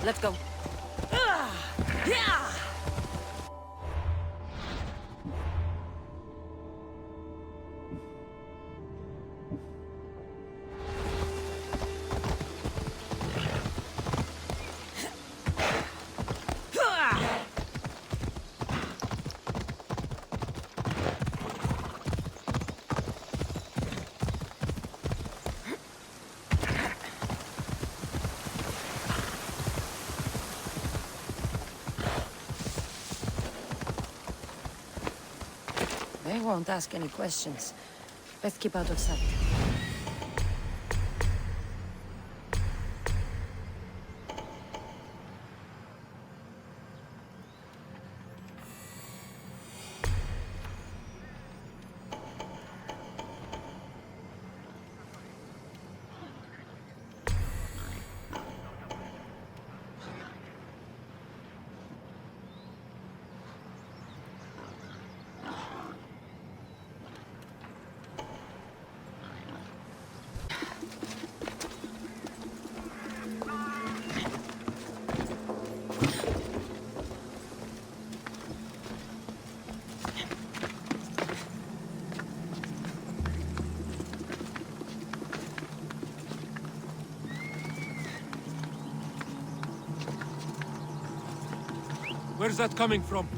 Let's go. Yeah! They won't ask any questions. Best keep out of sight. Where's that coming from?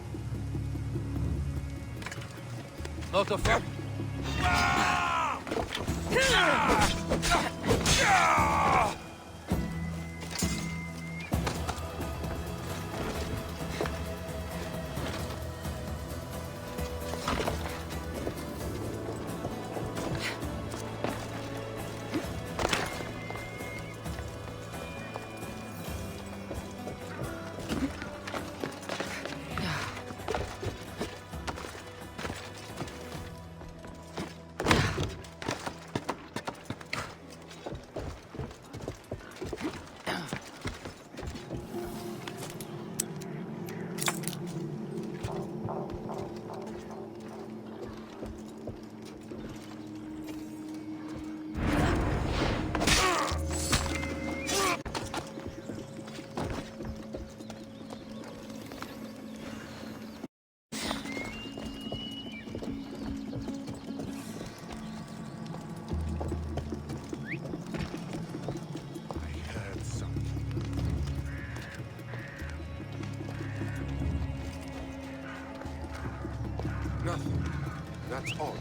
Not a fuck. Nothing. That's all.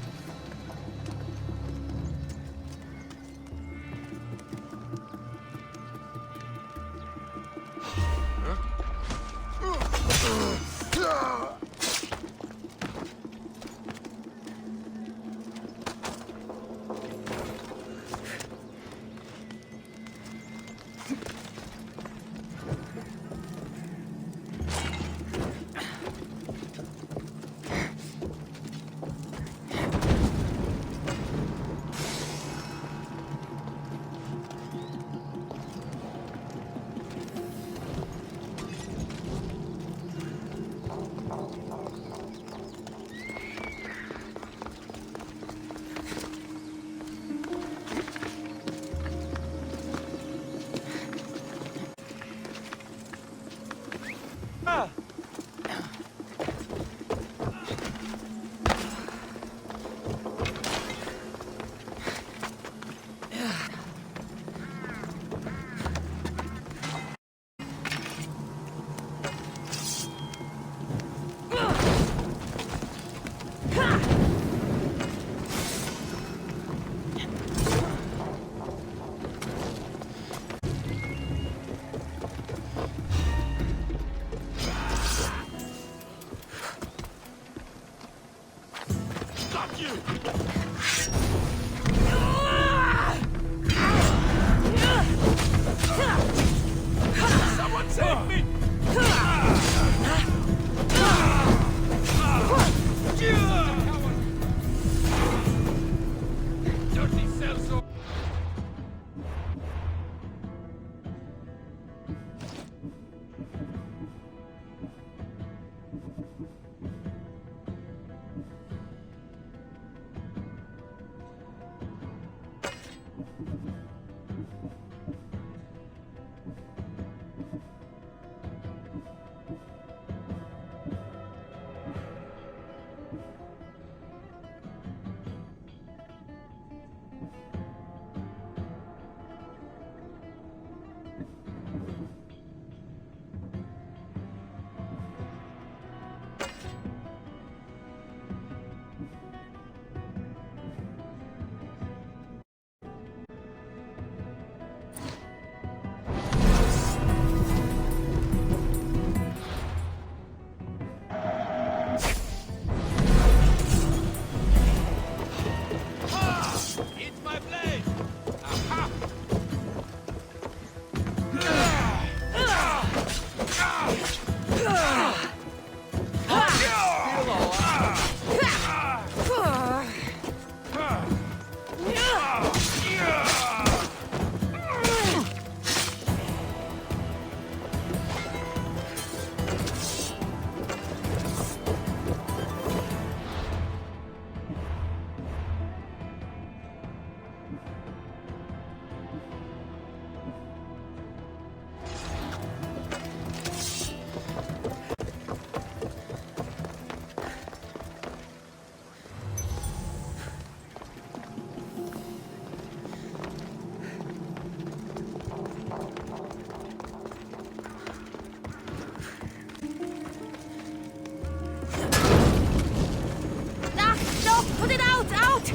Ah, no! Put it out! Out!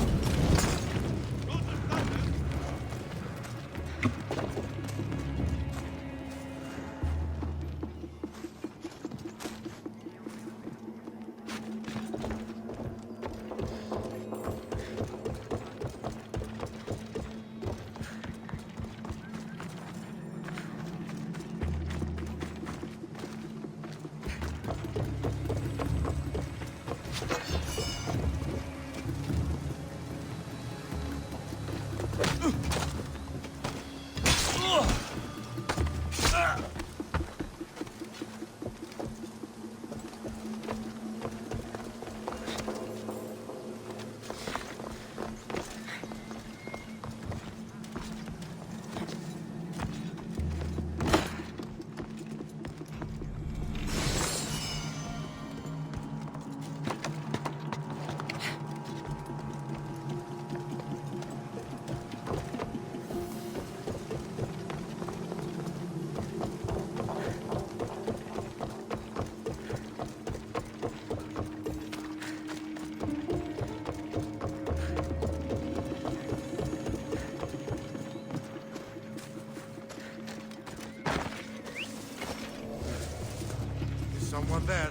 Is someone there?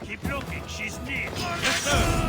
Keep looking, she's near. Yes, sir!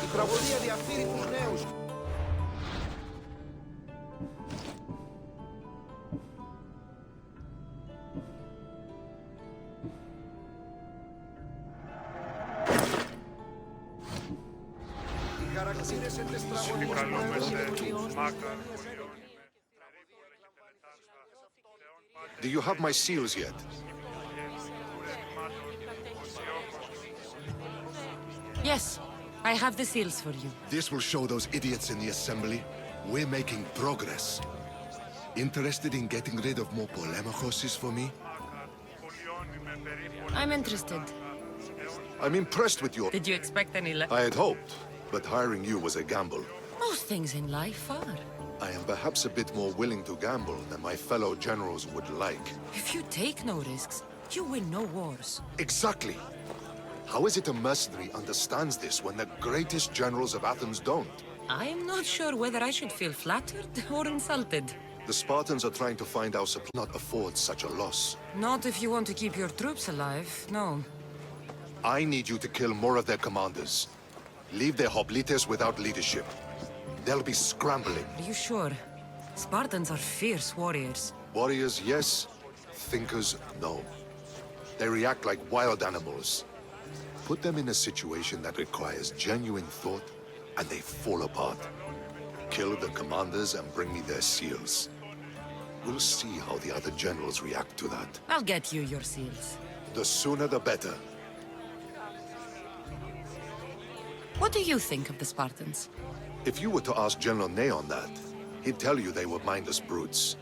Η τραγωδία διαφθείρει τους νέους. Οι χαρακτήρες Do you have my seals yet? Yes, I have the seals for you. This will show those idiots in the assembly we're making progress. Interested in getting rid of more polemachoses for me? I'm interested. I'm impressed with your... Did you expect any luck? I had hoped, but hiring you was a gamble. Most things in life are. I am perhaps a bit more willing to gamble than my fellow generals would like. If you take no risks, you win no wars. Exactly. How is it a mercenary understands this when the greatest generals of Athens don't? I'm not sure whether I should feel flattered or insulted. The Spartans are trying to find our supply, not afford such a loss. Not if you want to keep your troops alive, no. I need you to kill more of their commanders. Leave their hoplites without leadership. They'll be scrambling. Are you sure? Spartans are fierce warriors. Warriors, yes. Thinkers, no. They react like wild animals. Put them in a situation that requires genuine thought, and they fall apart. Kill the commanders and bring me their seals. We'll see how the other generals react to that. I'll get you your seals. The sooner the better. What do you think of the Spartans? If you were to ask General Neon that, he'd tell you they were mindless brutes.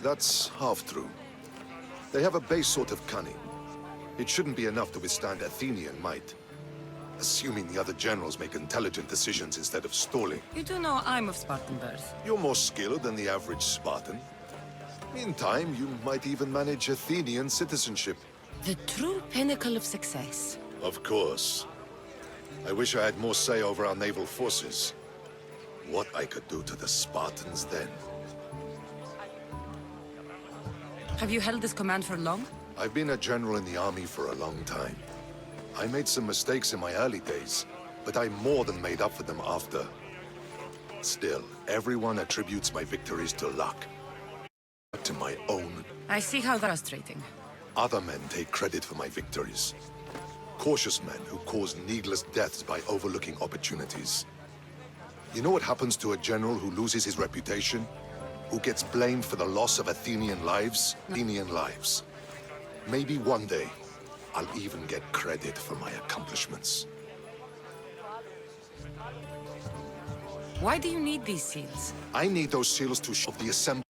That's half true. They have a base sort of cunning. It shouldn't be enough to withstand Athenian might. Assuming the other generals make intelligent decisions instead of stalling. You do know I'm of Spartan birth. You're more skilled than the average Spartan. In time, you might even manage Athenian citizenship. The true pinnacle of success. Of course. I wish I had more say over our naval forces. What I could do to the Spartans then. Have you held this command for long? I've been a general in the army for a long time. I made some mistakes in my early days, but I more than made up for them after. Still, everyone attributes my victories to luck. To my own. I see how frustrating. Other men take credit for my victories. Cautious men who cause needless deaths by overlooking opportunities. You know what happens to a general who loses his reputation? Who gets blamed for the loss of Athenian lives? Athenian lives. Maybe one day, I'll even get credit for my accomplishments. Why do you need these seals? I need those seals to show the assemblies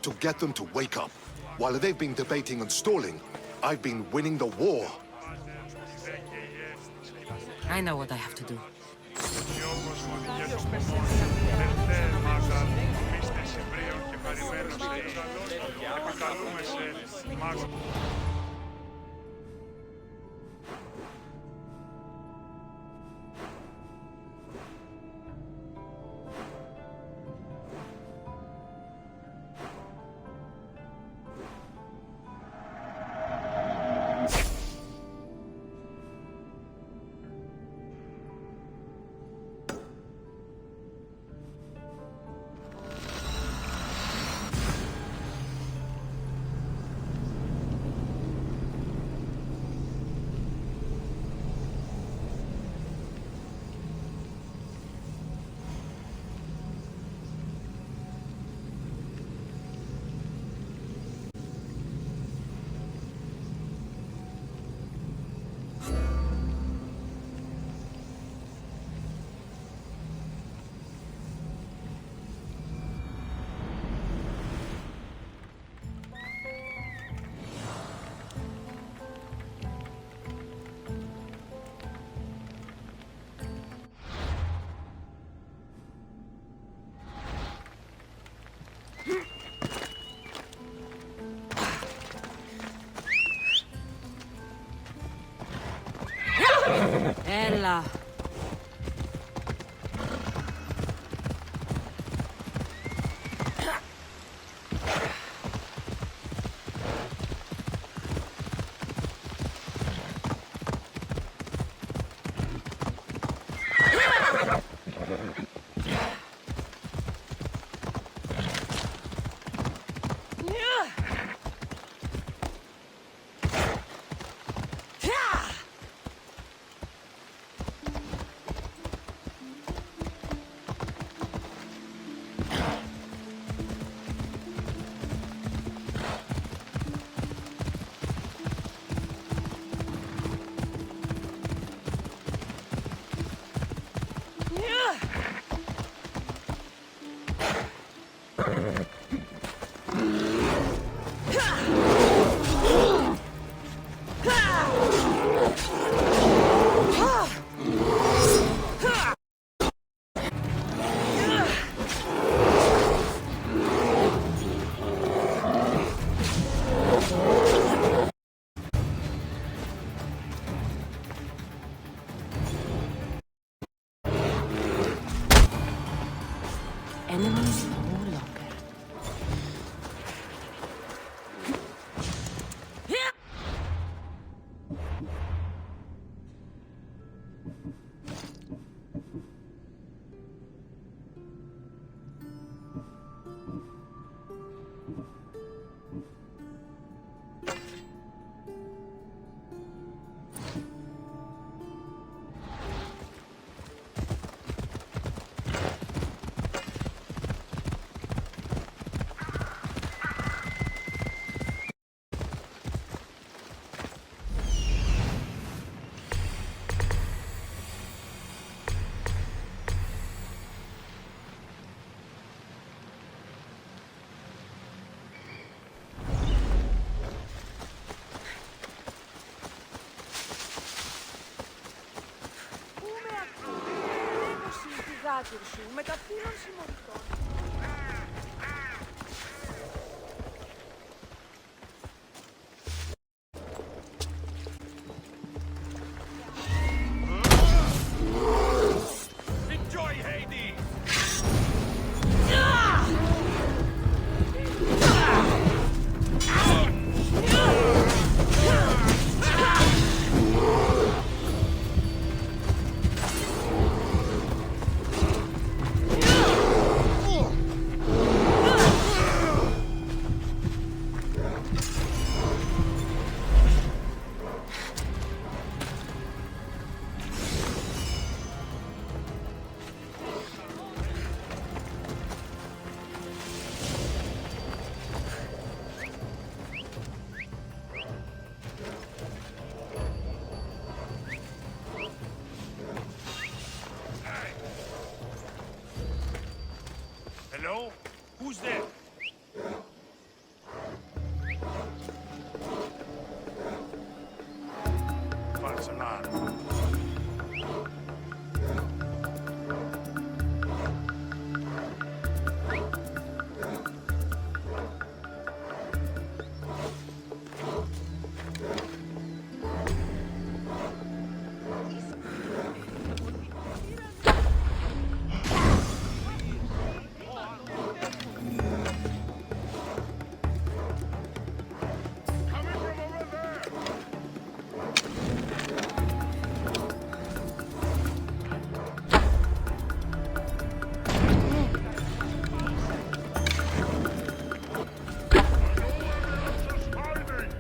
to get them to wake up. While they've been debating and stalling, I've been winning the war. I know what I have to do. Ella. enemies no longer. σου με τα φίλων συμμορφών. Enjoy, Hades! Hello? Who's there? Barcelona. Coming from over there! Just hiding!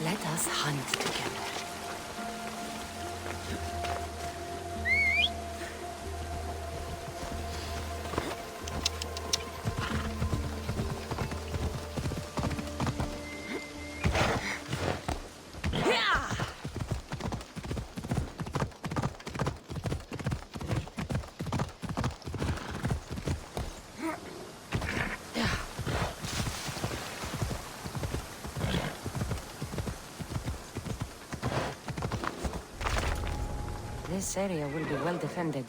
Let us hunt together. This area will be well defended.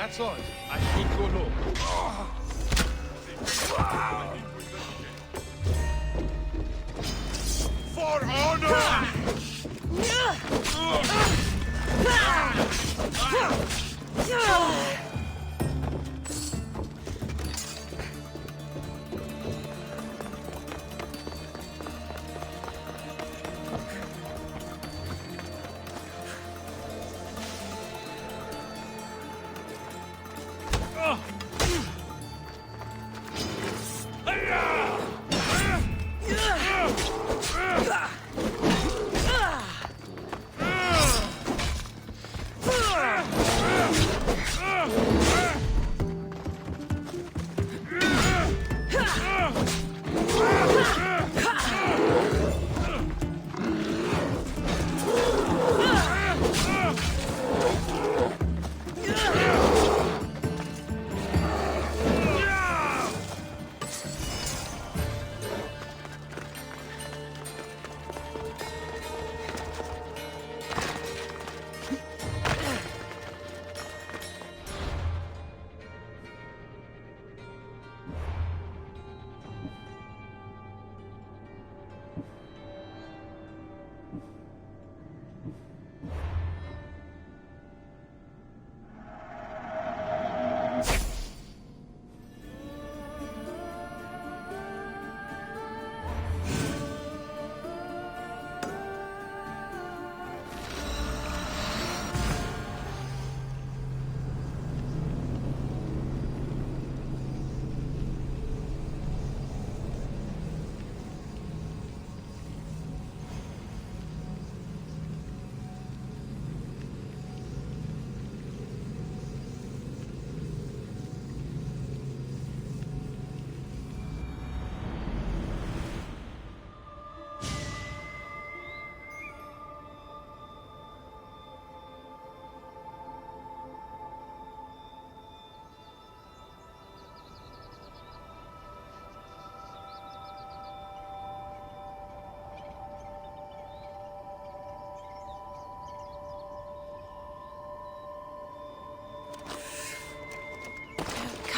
That's all. I think go low. For honor!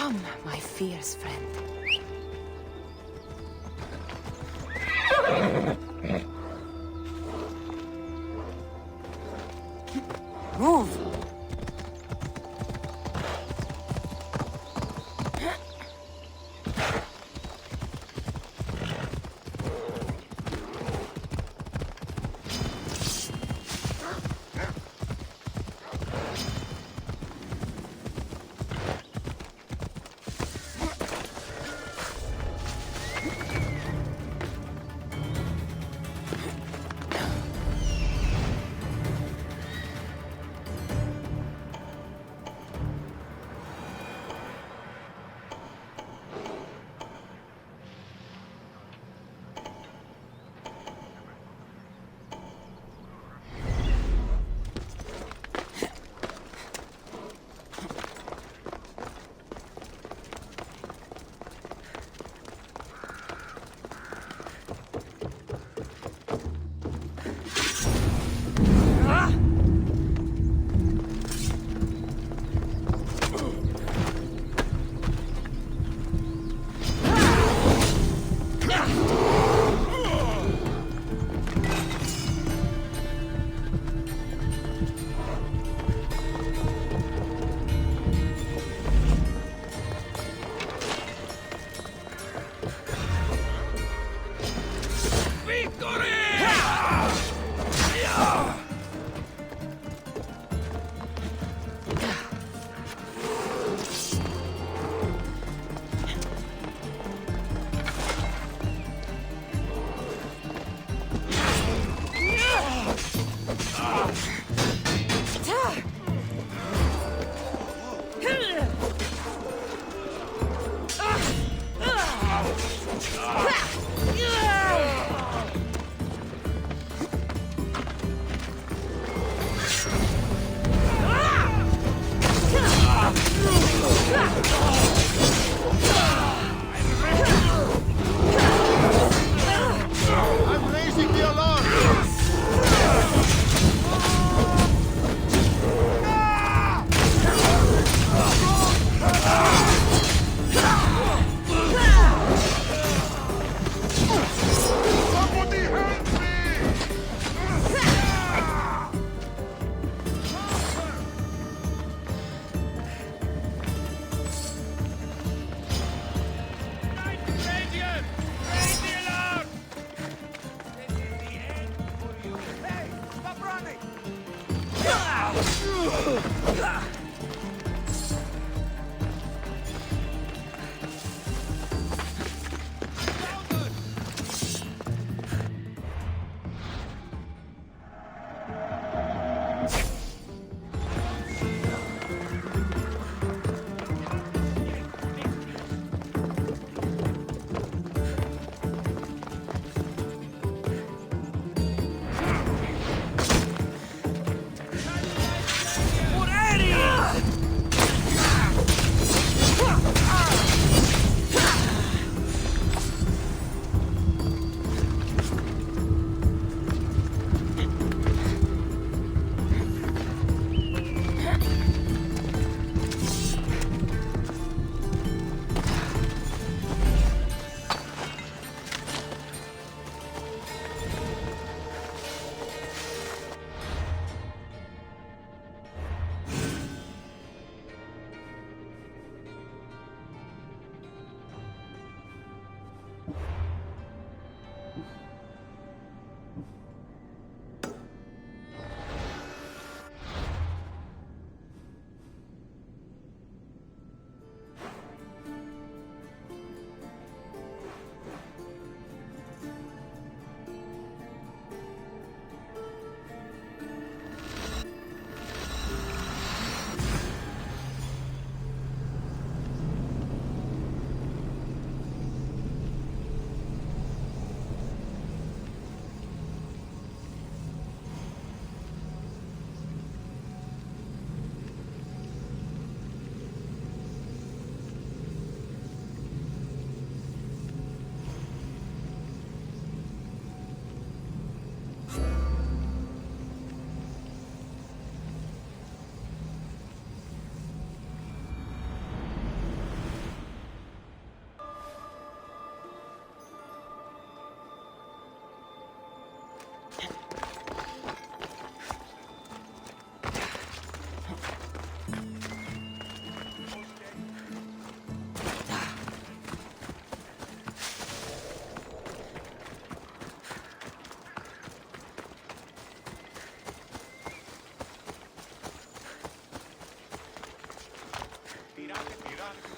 Come, my fierce friend. Move!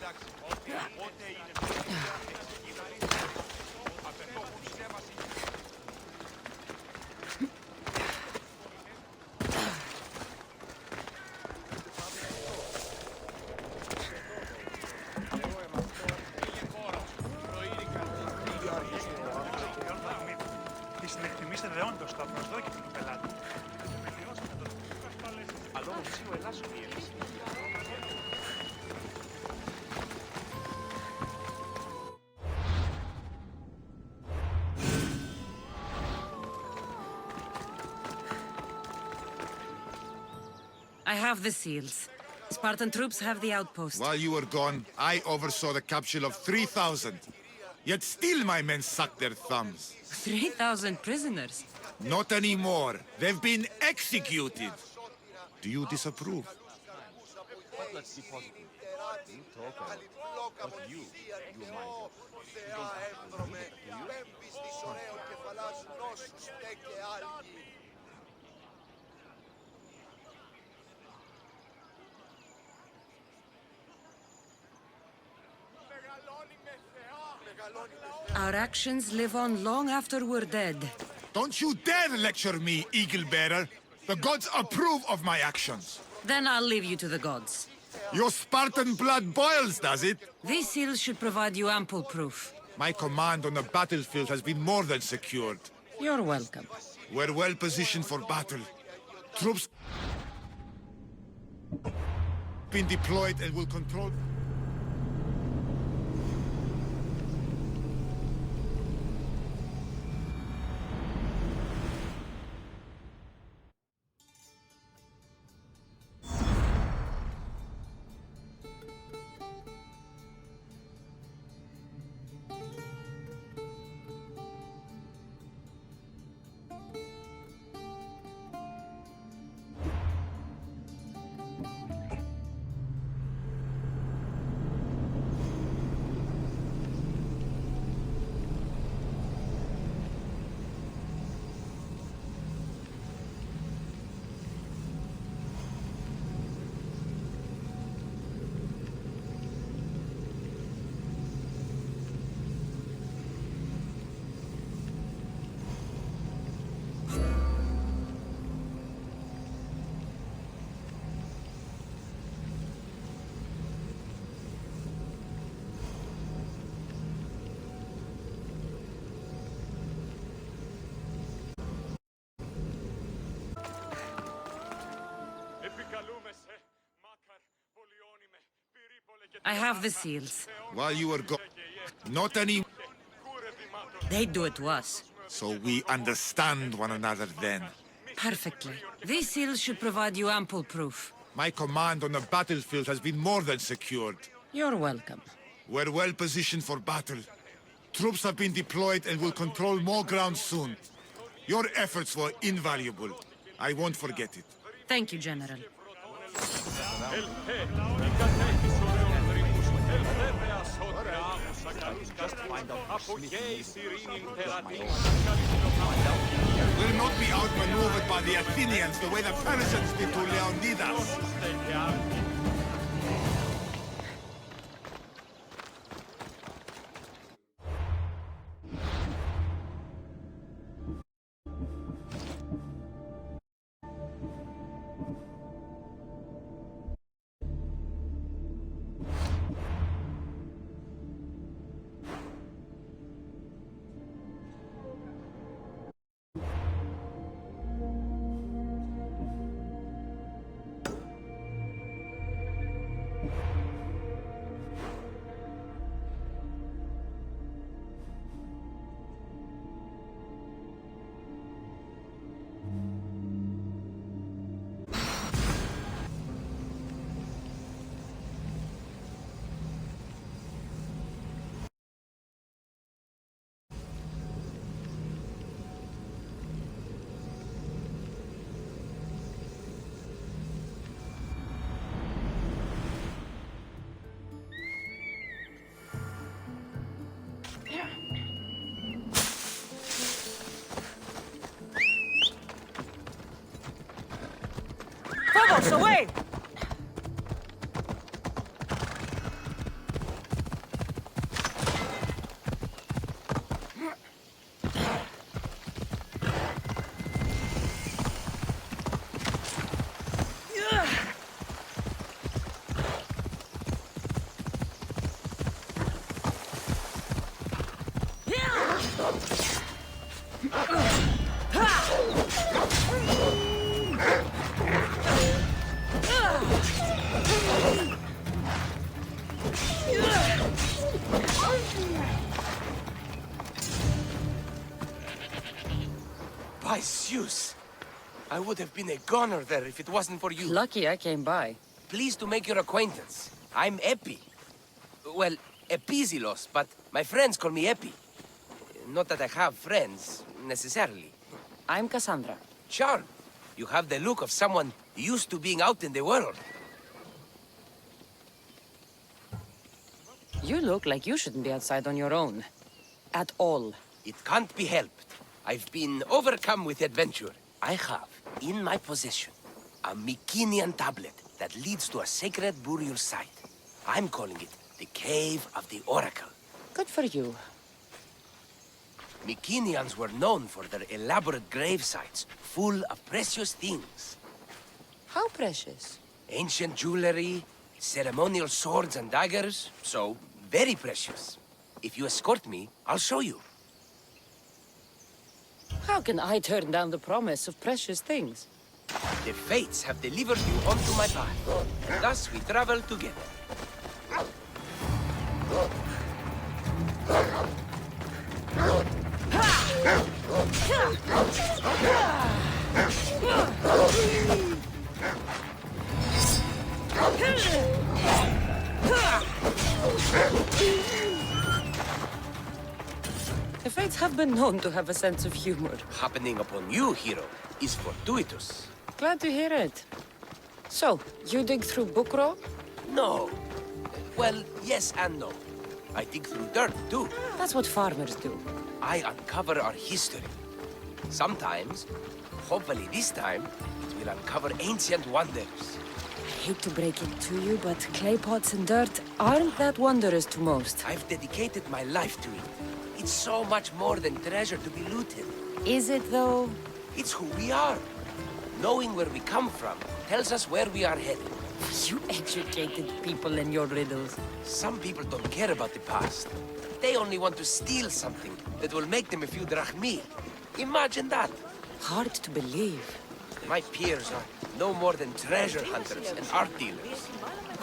Τη συνεκτιμήσετε όντως τα προσδόκητα του πελάτη. Βελτιώσετε το τμήμα ασφάλειας. Αλλά ο Ελλάσσον η Ελίσσα. I have the seals. Spartan troops have the outpost. While you were gone, I oversaw the capture of 3,000. Yet still my men sucked their thumbs. 3,000 prisoners. Not anymore. They've been executed. Do you disapprove? Our actions live on long after we're dead. Don't you dare lecture me, Eagle-Bearer. The gods approve of my actions. Then I'll leave you to the gods. Your Spartan blood boils, does it? These seals should provide you ample proof. My command on the battlefield has been more than secured. You're welcome. We're well positioned for battle. Troops been deployed and will control... I have the seals. While you were gone... Not any... They do it to us. So we understand one another then. Perfectly. These seals should provide you ample proof. My command on the battlefield has been more than secured. You're welcome. We're well positioned for battle. Troops have been deployed and will control more ground soon. Your efforts were invaluable. I won't forget it. Thank you, General. We'll not be outmaneuvered by the Athenians the way the Persians did to Leonidas. Vamos, away! By Zeus! I would have been a goner there if it wasn't for you. Lucky I came by. Pleased to make your acquaintance. I'm Epi. Well, Epizilos, but my friends call me Epi. Not that I have friends, necessarily. I'm Cassandra. Charm. You have the look of someone used to being out in the world. You look like you shouldn't be outside on your own. At all. It can't be helped. I've been overcome with adventure. I have, in my possession, a Mycenaean tablet that leads to a sacred burial site. I'm calling it the Cave of the Oracle. Good for you. Mycenaeans were known for their elaborate grave sites, full of precious things. How precious. Ancient jewelry, ceremonial swords and daggers, so very precious. If you escort me, I'll show you. How can I turn down the promise of precious things? The fates have delivered you onto my path. Thus we travel together. The fates have been known to have a sense of humor. Happening upon you, hero, is fortuitous. Glad to hear it. So, you dig through Bookro? No. Well, yes and no. I dig through dirt, too. That's what farmers do. I uncover our history. Sometimes, hopefully this time, it will uncover ancient wonders. I hate to break it to you, but clay pots and dirt aren't that wondrous to most. I've dedicated my life to it. It's so much more than treasure to be looted. Is it, though? It's who we are. Knowing where we come from tells us where we are headed. You educated people in your riddles. Some people don't care about the past. They only want to steal something that will make them a few drachmi. Imagine that. Hard to believe. My peers are no more than treasure hunters and art dealers.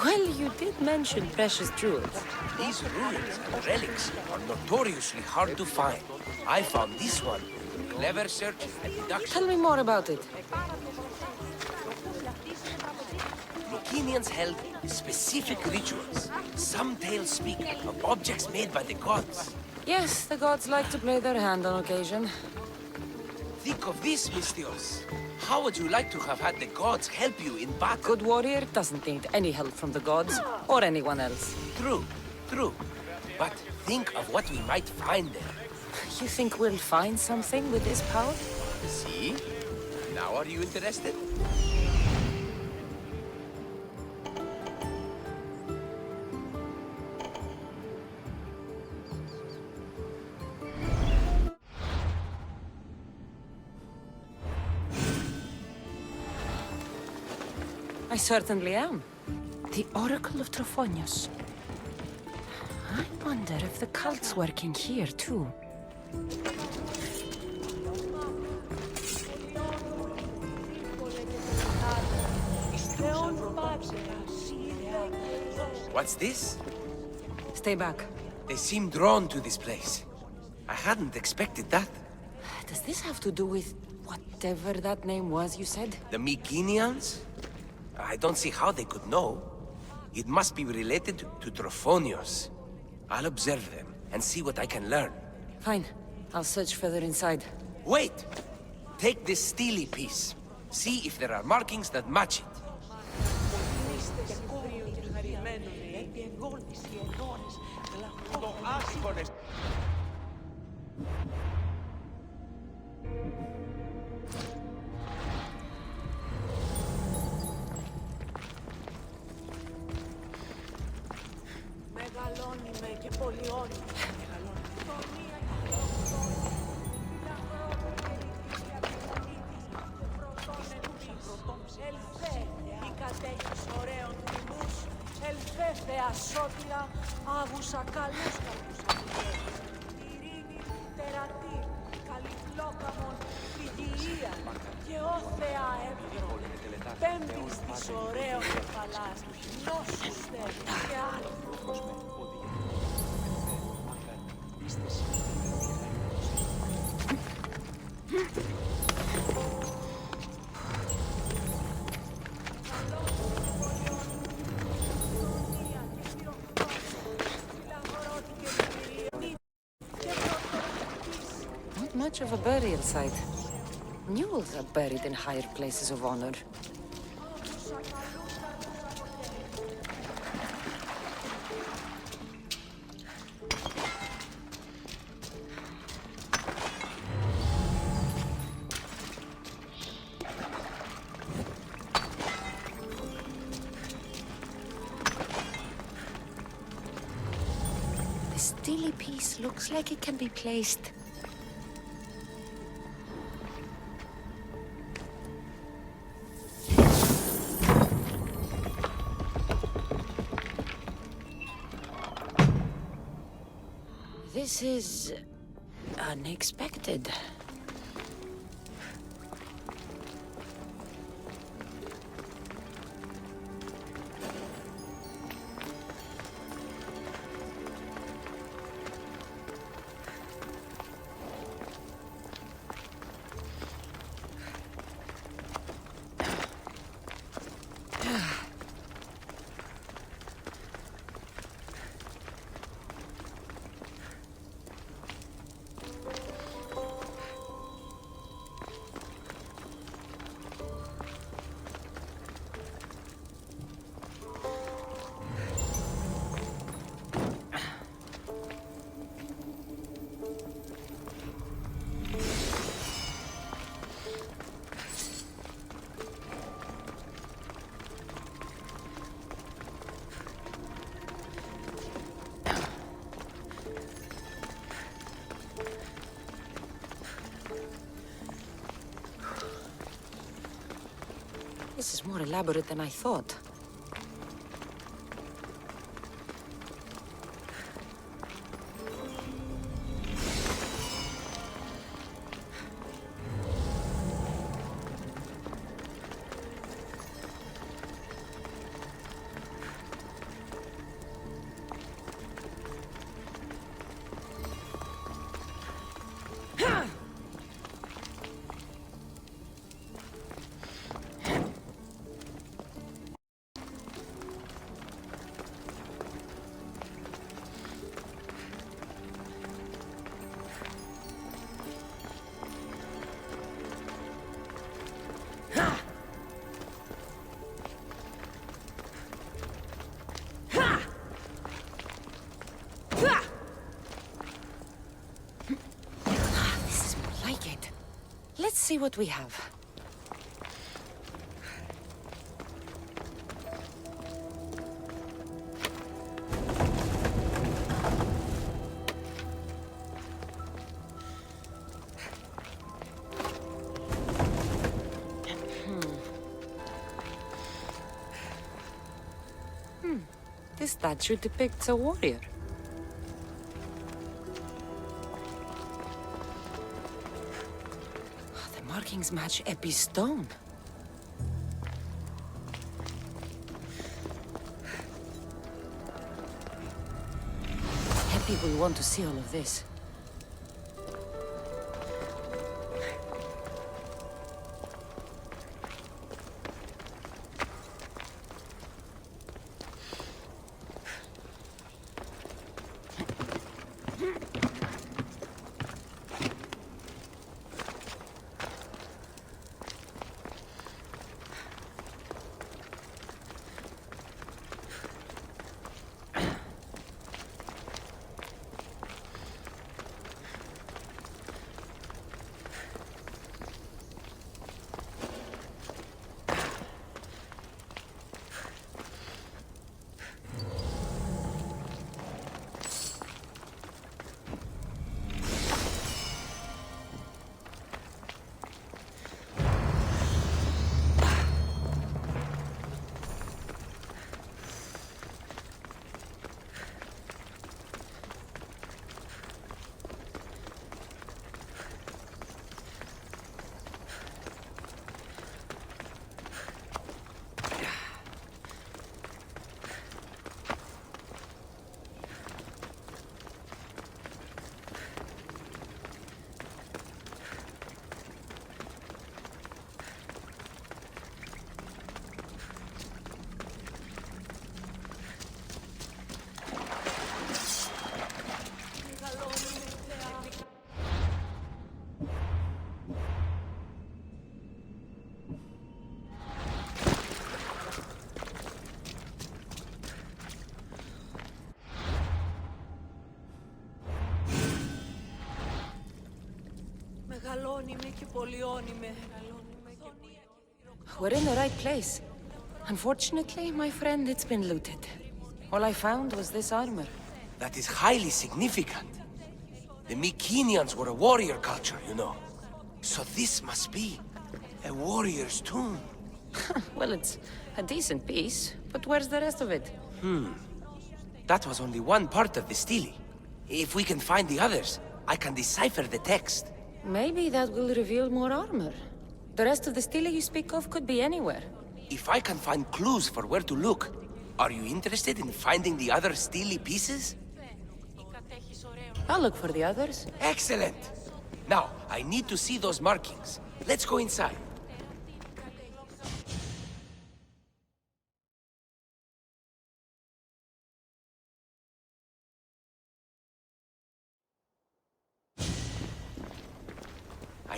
Well, you did mention precious jewels. These ruins and relics are notoriously hard to find. I found this one. Clever search and deduction. Tell me more about it. Mycenaeans held specific rituals. Some tales speak of objects made by the gods. Yes, the gods like to play their hand on occasion. Think of this, Mystios. How would you like to have had the gods help you in battle? Good warrior doesn't need any help from the gods, or anyone else. True, true. But think of what we might find there. You think we'll find something with this power? See? Now are you interested? I certainly am. The Oracle of Trophonius. I wonder if the cult's working here, too. What's this? Stay back. They seem drawn to this place. I hadn't expected that. Does this have to do with whatever that name was you said? The Mycenaeans? I don't see how they could know. It must be related to Trophonius. I'll observe them and see what I can learn. Fine. I'll search further inside. Wait! Take this steely piece. See if there are markings that match it. Μεγαλώνει με και πολιώνει. Ελθέ, η κατέχεις ωραίων τιμούς. Ελθέ, Θεά σώτηρα, άγουσα καλούς καρπούς. Ειρήνη, τερατή, καλυφλόκαμον, φυγιεία και όθεα εύχο. Πέμπτης της ωραίων κεφαλάς, νόσους τε και άρθρους. Not much of a burial site. Mules are buried in higher places of honor. The steely piece looks like it can be placed. This is unexpected. This is more elaborate than I thought. This is more like it. Let's see what we have. This statue depicts a warrior. The markings match Epi's stone. Epi will want to see all of this. Μεγαλώνει με και πολιώνει με. We're in the right place. Unfortunately, my friend, it's been looted. All I found was this armor. That is highly significant. The Mycenaeans were a warrior culture, you know. So this must be a warrior's tomb. Well, it's a decent piece, but where's the rest of it? That was only one part of the stele. If we can find the others, I can decipher the text. Maybe that will reveal more armor. The rest of the stele you speak of could be anywhere. If I can find clues for where to look, are you interested in finding the other stele pieces? I'll look for the others. Excellent! Now, I need to see those markings. Let's go inside.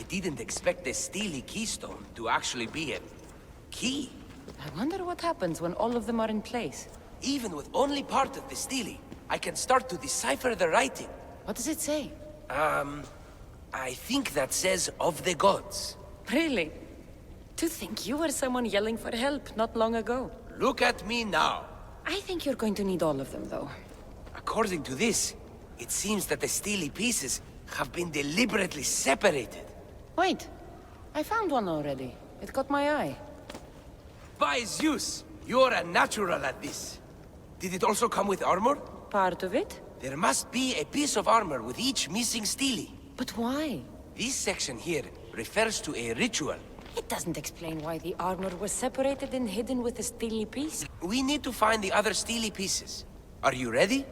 I didn't expect the stele keystone to actually be a key. I wonder what happens when all of them are in place. Even with only part of the stele, I can start to decipher the writing. What does it say? I think that says of the gods. Really? To think you were someone yelling for help not long ago. Look at me now. I think you're going to need all of them, though. According to this, it seems that the stele pieces have been deliberately separated. Wait, I found one already. It caught my eye. By Zeus, you're a natural at this. Did it also come with armor? Part of it? There must be a piece of armor with each missing stele. But why? This section here refers to a ritual. It doesn't explain why the armor was separated and hidden with a stele piece. We need to find the other stele pieces. Are you ready?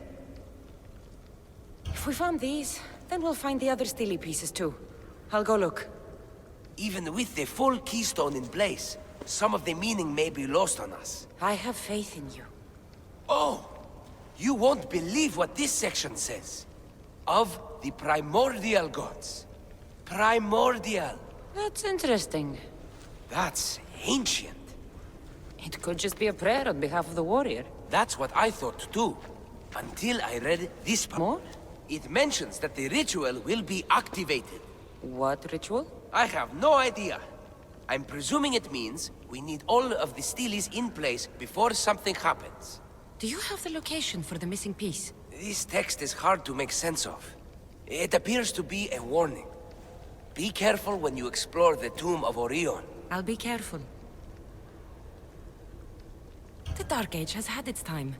If we found these, then we'll find the other stele pieces too. I'll go look. Even with the full keystone in place, some of the meaning may be lost on us. I have faith in you. Oh! You won't believe what this section says. Of the primordial gods. Primordial. That's interesting. That's ancient. It could just be a prayer on behalf of the warrior. That's what I thought too. Until I read this part. More? It mentions that the ritual will be activated. What ritual? I have no idea. I'm presuming it means we need all of the steles in place before something happens. Do you have the location for the missing piece? This text is hard to make sense of. It appears to be a warning. Be careful when you explore the tomb of Orion. I'll be careful. The Dark Age has had its time.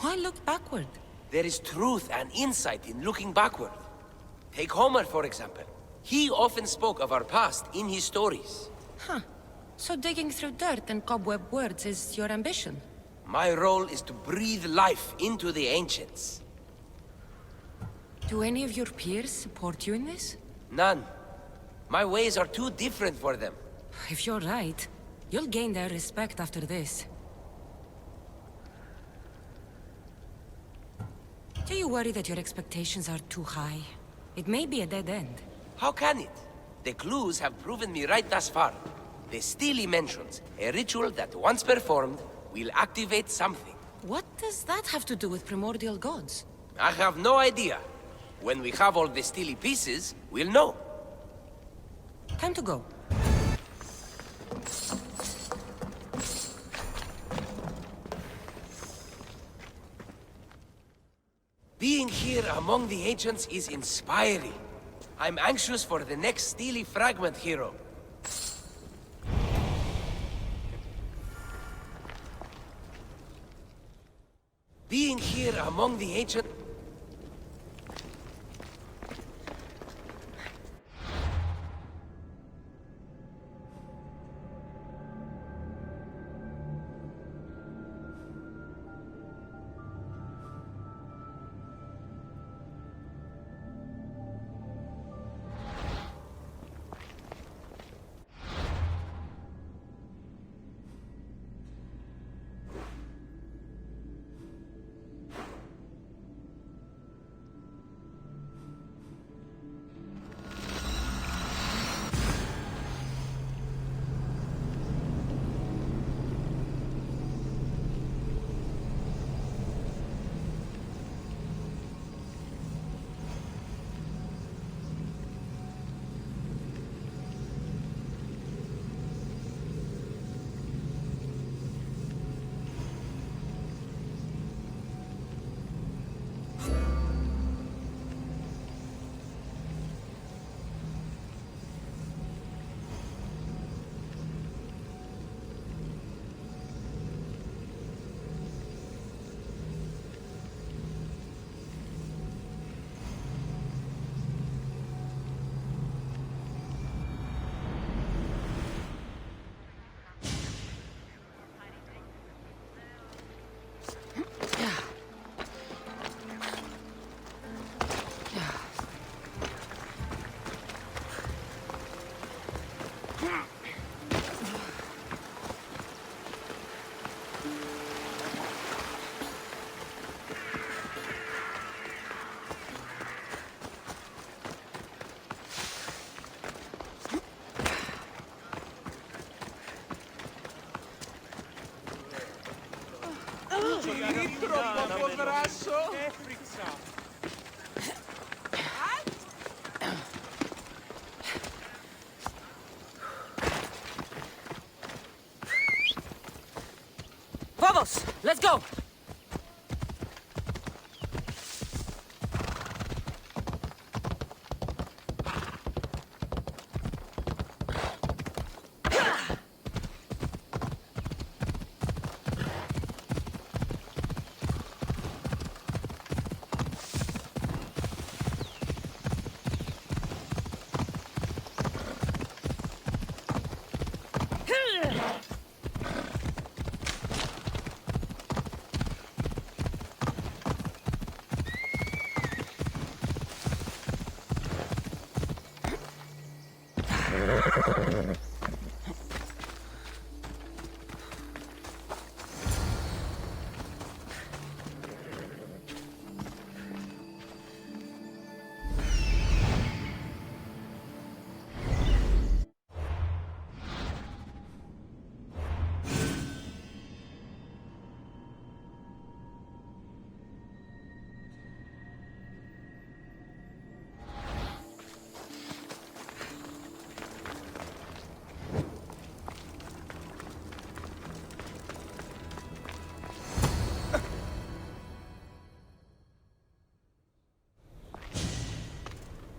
Why look backward? There is truth and insight in looking backward. Take Homer, for example. He often spoke of our past in his stories. Huh. So digging through dirt and cobweb words is your ambition? My role is to breathe life into the ancients. Do any of your peers support you in this? None. My ways are too different for them. If you're right, you'll gain their respect after this. Do you worry that your expectations are too high? It may be a dead end. How can it? The clues have proven me right thus far. The stele mentions a ritual that once performed will activate something. What does that have to do with primordial gods? I have no idea. When we have all the stele pieces, we'll know. Time to go. Being here among the ancients is inspiring. I'm anxious for the next stele fragment, hero. Being here among the ancient... Let's go!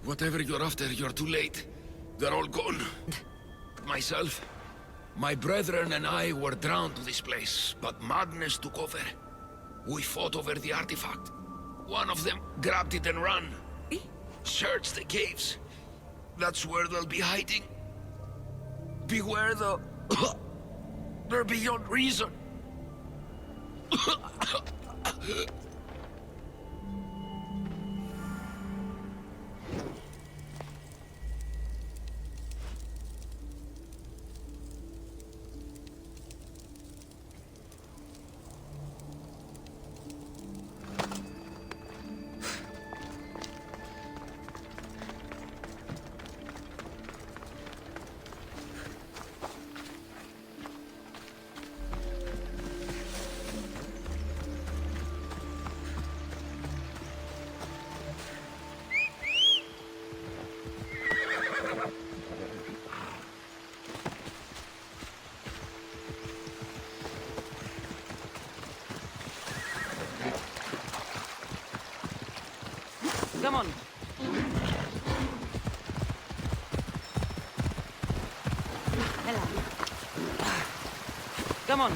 Whatever you're after, you're too late. They're all gone. Myself, my brethren and I were drawn to this place, but madness took over. We fought over the artifact. One of them grabbed it and ran. Search the caves. That's where they'll be hiding. Beware though. They're beyond reason. Come on. Hello. Come on.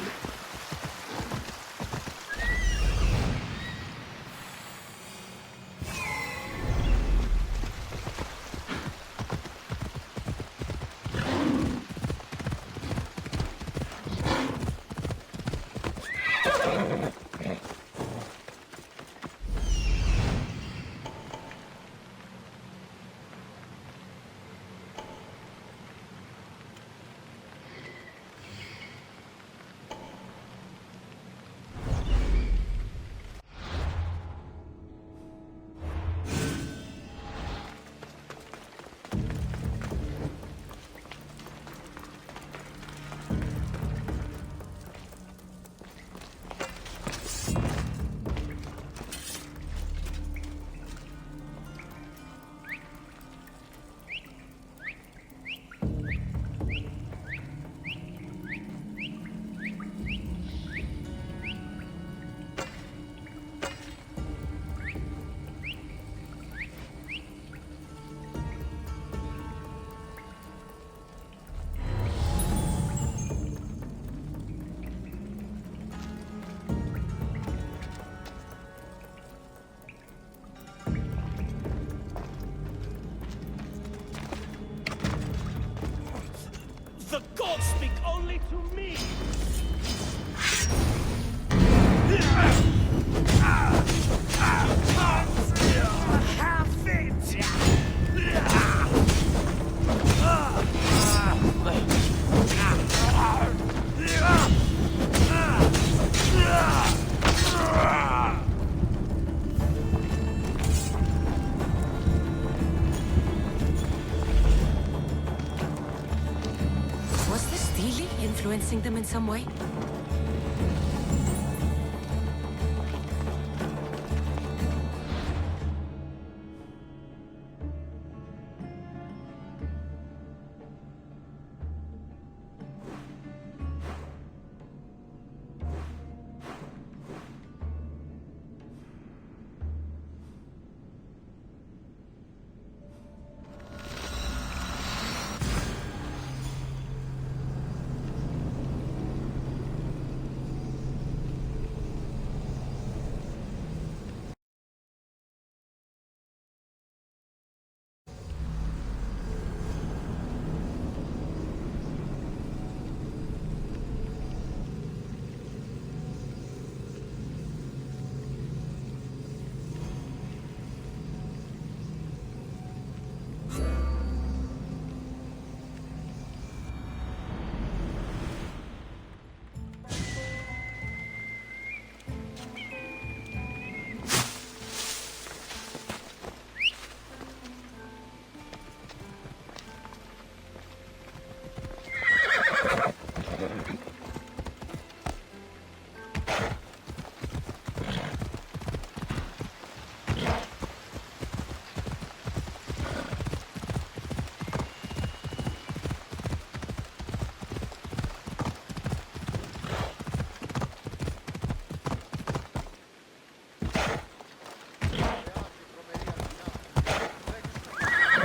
The gods speak only to me! Have it! Was the Steely influencing them in some way?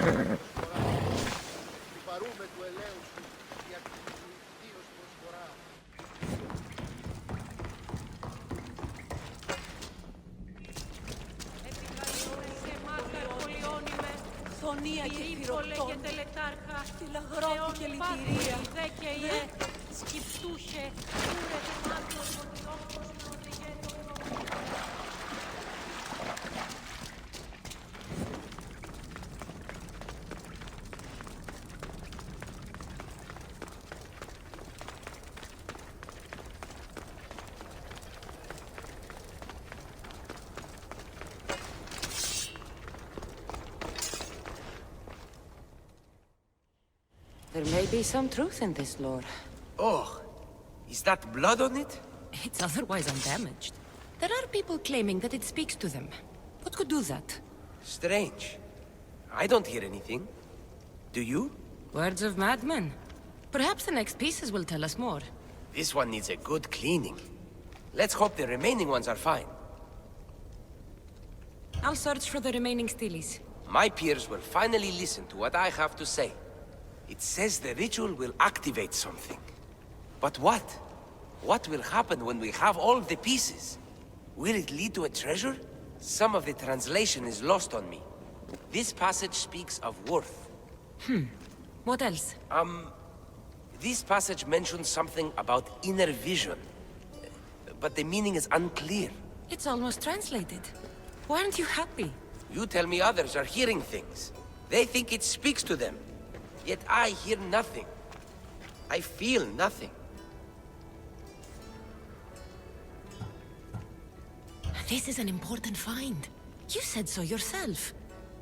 Χθονία και πυροκτών, στυλαγρώτη και λυτηρία. There may be some truth in this lore. Oh, is that blood on it? It's otherwise undamaged. There are people claiming that it speaks to them. What could do that? Strange. I don't hear anything. Do you? Words of madmen. Perhaps the next pieces will tell us more. This one needs a good cleaning. Let's hope the remaining ones are fine. I'll search for the remaining steelies. My peers will finally listen to what I have to say. It says the ritual will activate something. But what? What will happen when we have all the pieces? Will it lead to a treasure? Some of the translation is lost on me. This passage speaks of worth. What else? This passage mentions something about inner vision. But the meaning is unclear. It's almost translated. Why aren't you happy? You tell me others are hearing things. They think it speaks to them. Yet I hear nothing. I feel nothing. This is an important find. You said so yourself.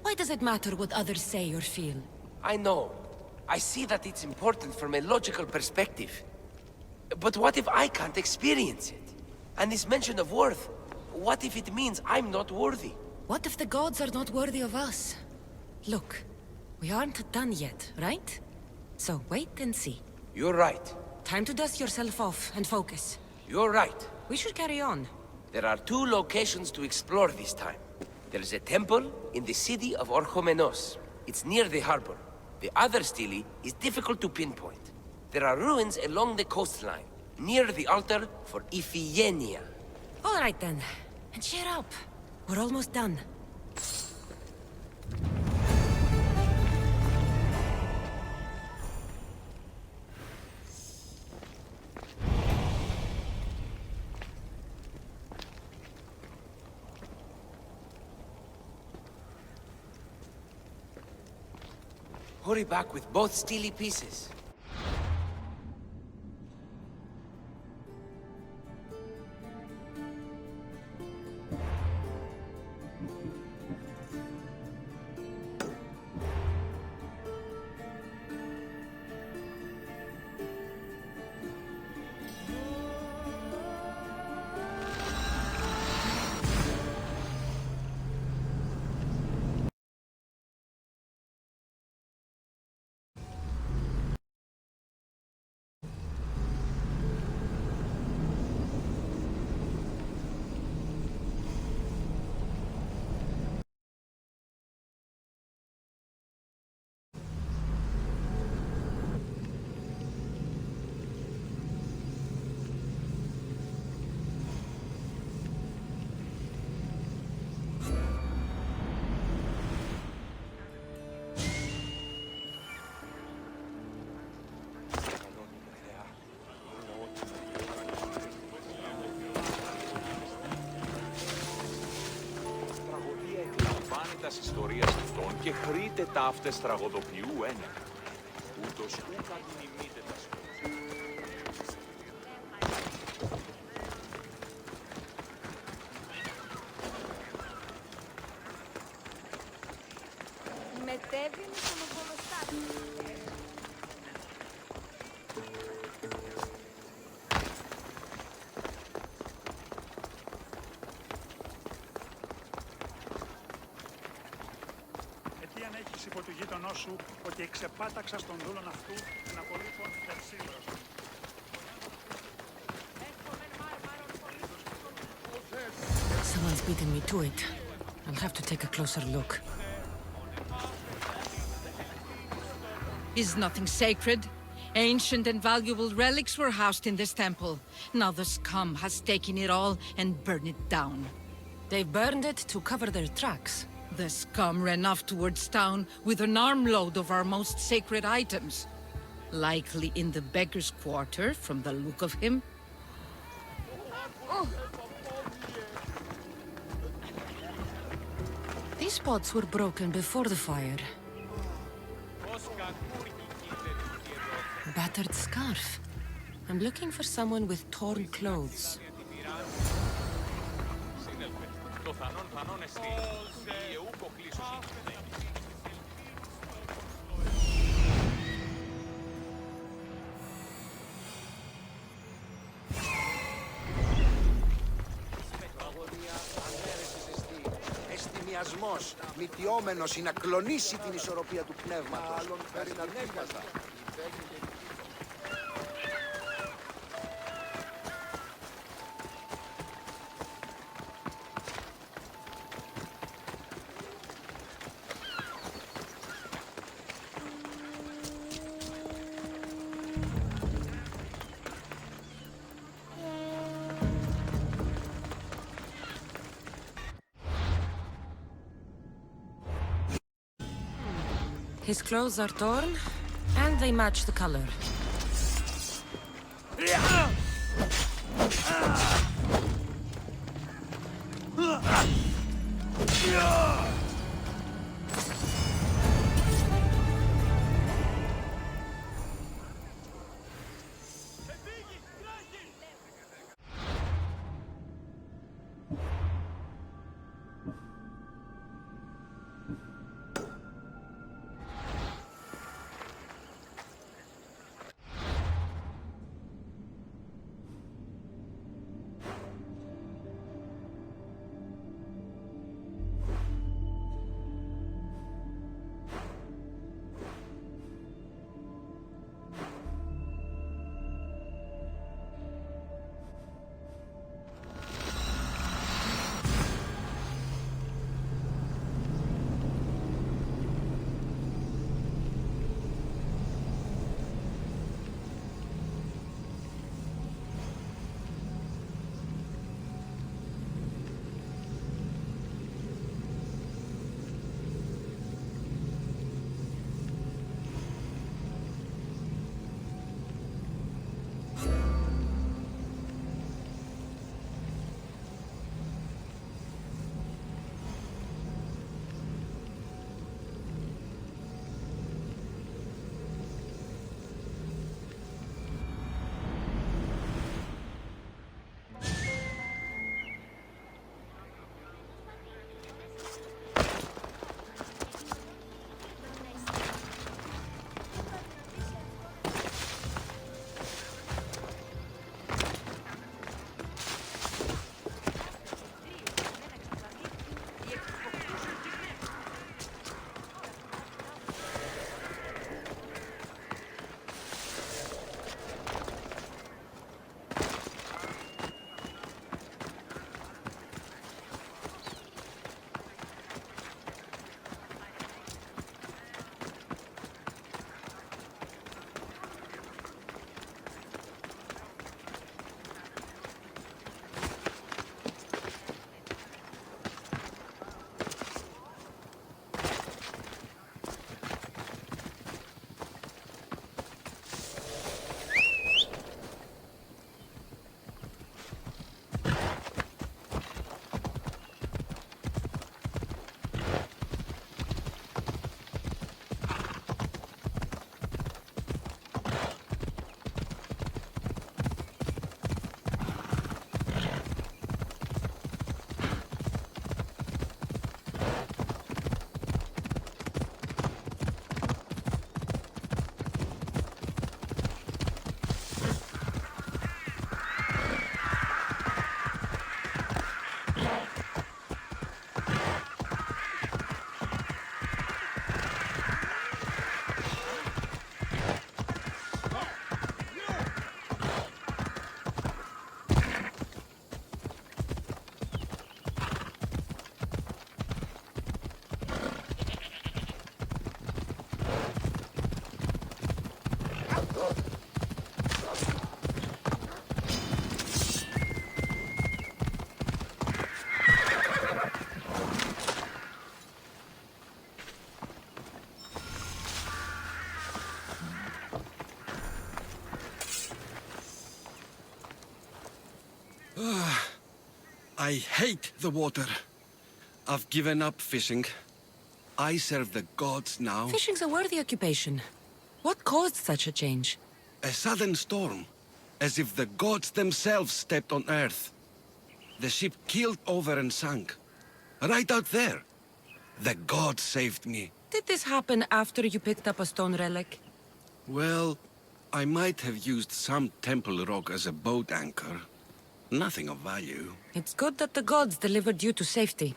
Why does it matter what others say or feel? I know. I see that it's important from a logical perspective. But what if I can't experience it? And this mention of worth, what if it means I'm not worthy? What if the gods are not worthy of us? Look, we aren't done yet, right? So wait and see. You're right. Time to dust yourself off and focus. You're right. We should carry on. There are 2 locations to explore this time. There is a temple in the city of Orchomenos. It's near the harbor. The other stele is difficult to pinpoint. There are ruins along the coastline, near the altar for Iphigenia. All right then. And cheer up. We're almost done. Hurry back with both steely pieces. Τας ιστορίας αυτών και χρείτε ταύτες τραγωδοποιού έννοια. Ούτως ούκ αντιμιμείτε τα Μετέβη με τον οδονοστάτη. Υπό του γείτονός σου ότι εξεπάταξα στον δούλον αυτού την απολύτων θερσίδρος. Someone's beaten me to it. I'll have to take a closer look. Is nothing sacred? Ancient and valuable relics were housed in this temple. Now the scum has taken it all and burned it down. They burned it to cover their tracks. The scum ran off towards town with an armload of our most sacred items. Likely in the beggar's quarter, from the look of him. These pots were broken before the fire. Battered scarf. I'm looking for someone with torn clothes. Εστιμιασμός, μυτιόμενος είναι να κλονίσει την ισορροπία του πνεύματος. His clothes are torn, and they match the color. I hate the water. I've given up fishing. I serve the gods now. Fishing's a worthy occupation. What caused such a change? A sudden storm, as if the gods themselves stepped on Earth. The ship keeled over and sank. Right out there. The gods saved me. Did this happen after you picked up a stone relic? Well, I might have used some temple rock as a boat anchor. Nothing of value. It's good that the gods delivered you to safety.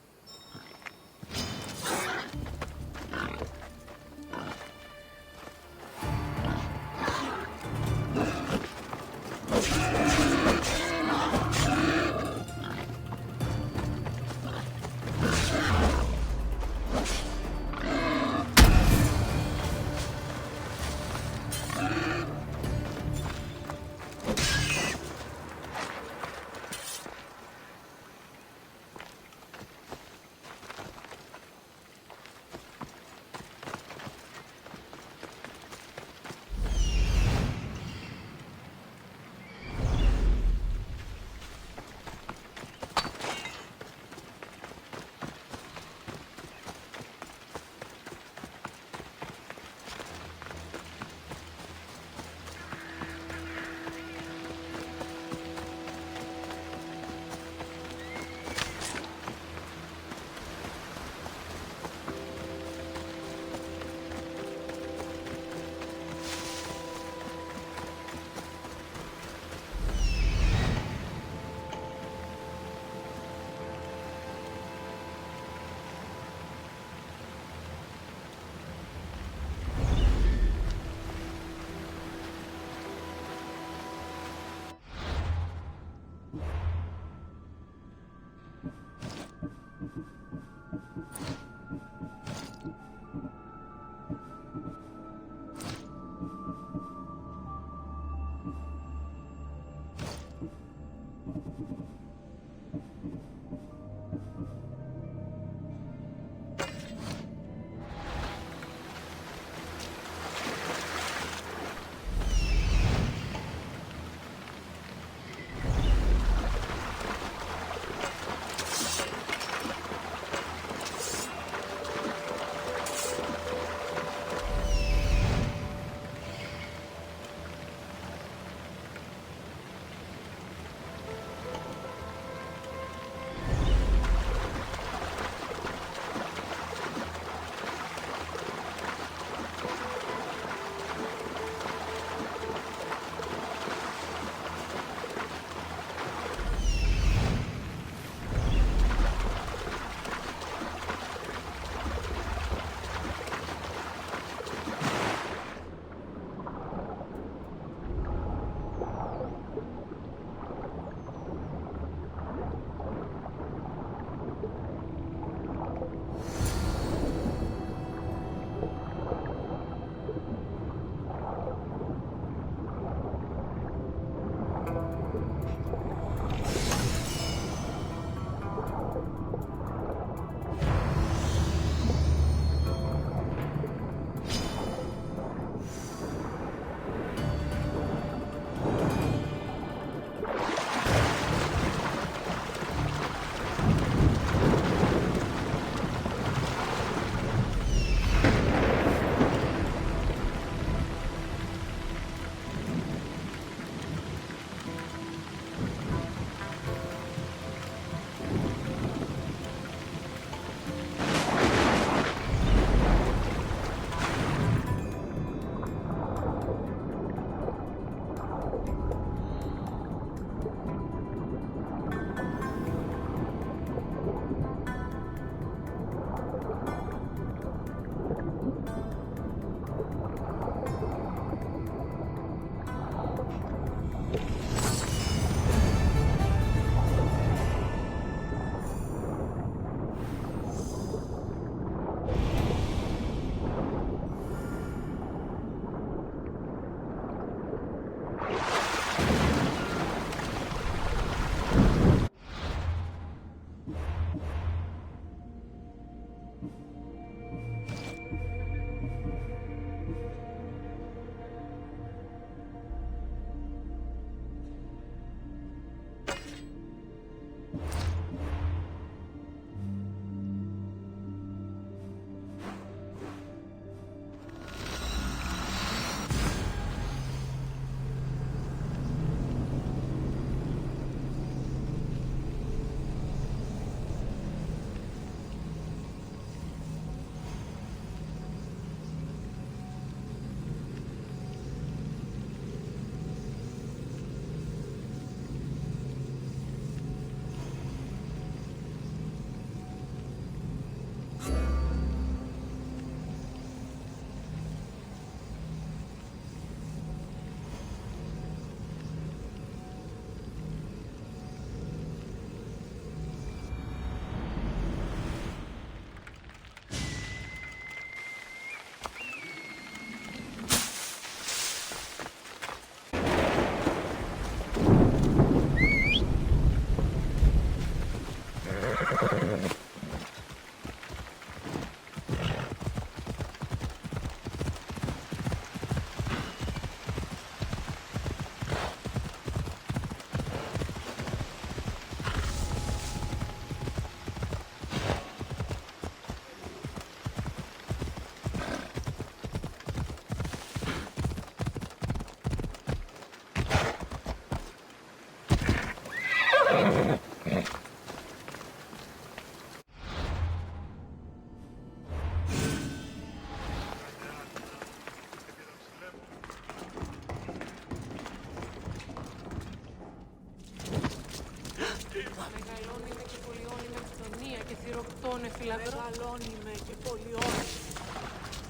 εκπληρωκτώνε φυλακρό. Μεγαλώνει με και πολιώνει.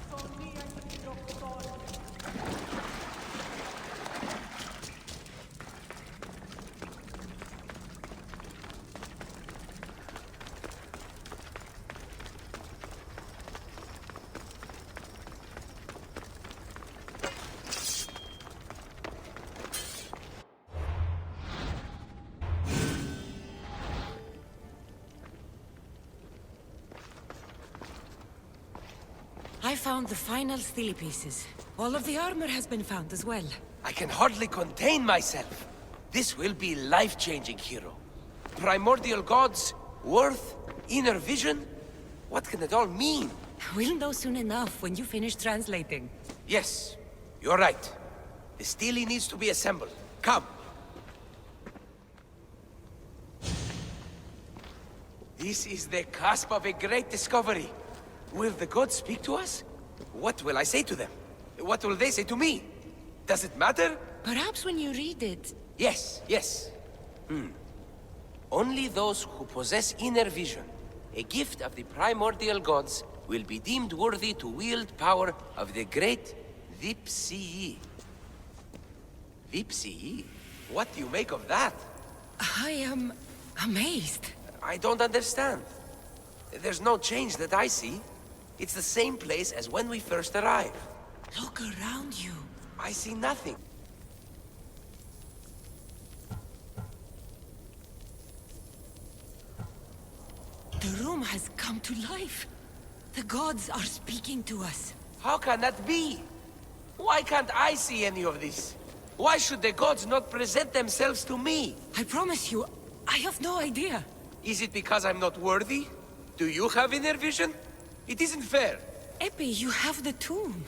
Φωνία εκπληρωκτώνε. I found the final steely pieces. All of the armor has been found as well. I can hardly contain myself. This will be life-changing, hero. Primordial gods, worth, inner vision. What can it all mean? We'll know soon enough when you finish translating. Yes, you're right. The Steely needs to be assembled. Come. This is the cusp of a great discovery. Will the gods speak to us? What will I say to them? What will they say to me? Does it matter? Perhaps when you read it... Yes, yes. Only those who possess inner vision, a gift of the primordial gods, will be deemed worthy to wield power of the great Vipsii. Vipsii? What do you make of that? I am... amazed. I don't understand. There's no change that I see. It's the same place as when we first arrived. Look around you. I see nothing. The room has come to life. The gods are speaking to us. How can that be? Why can't I see any of this? Why should the gods not present themselves to me? I promise you, I have no idea. Is it because I'm not worthy? Do you have inner vision? It isn't fair. Epi, you have the tomb.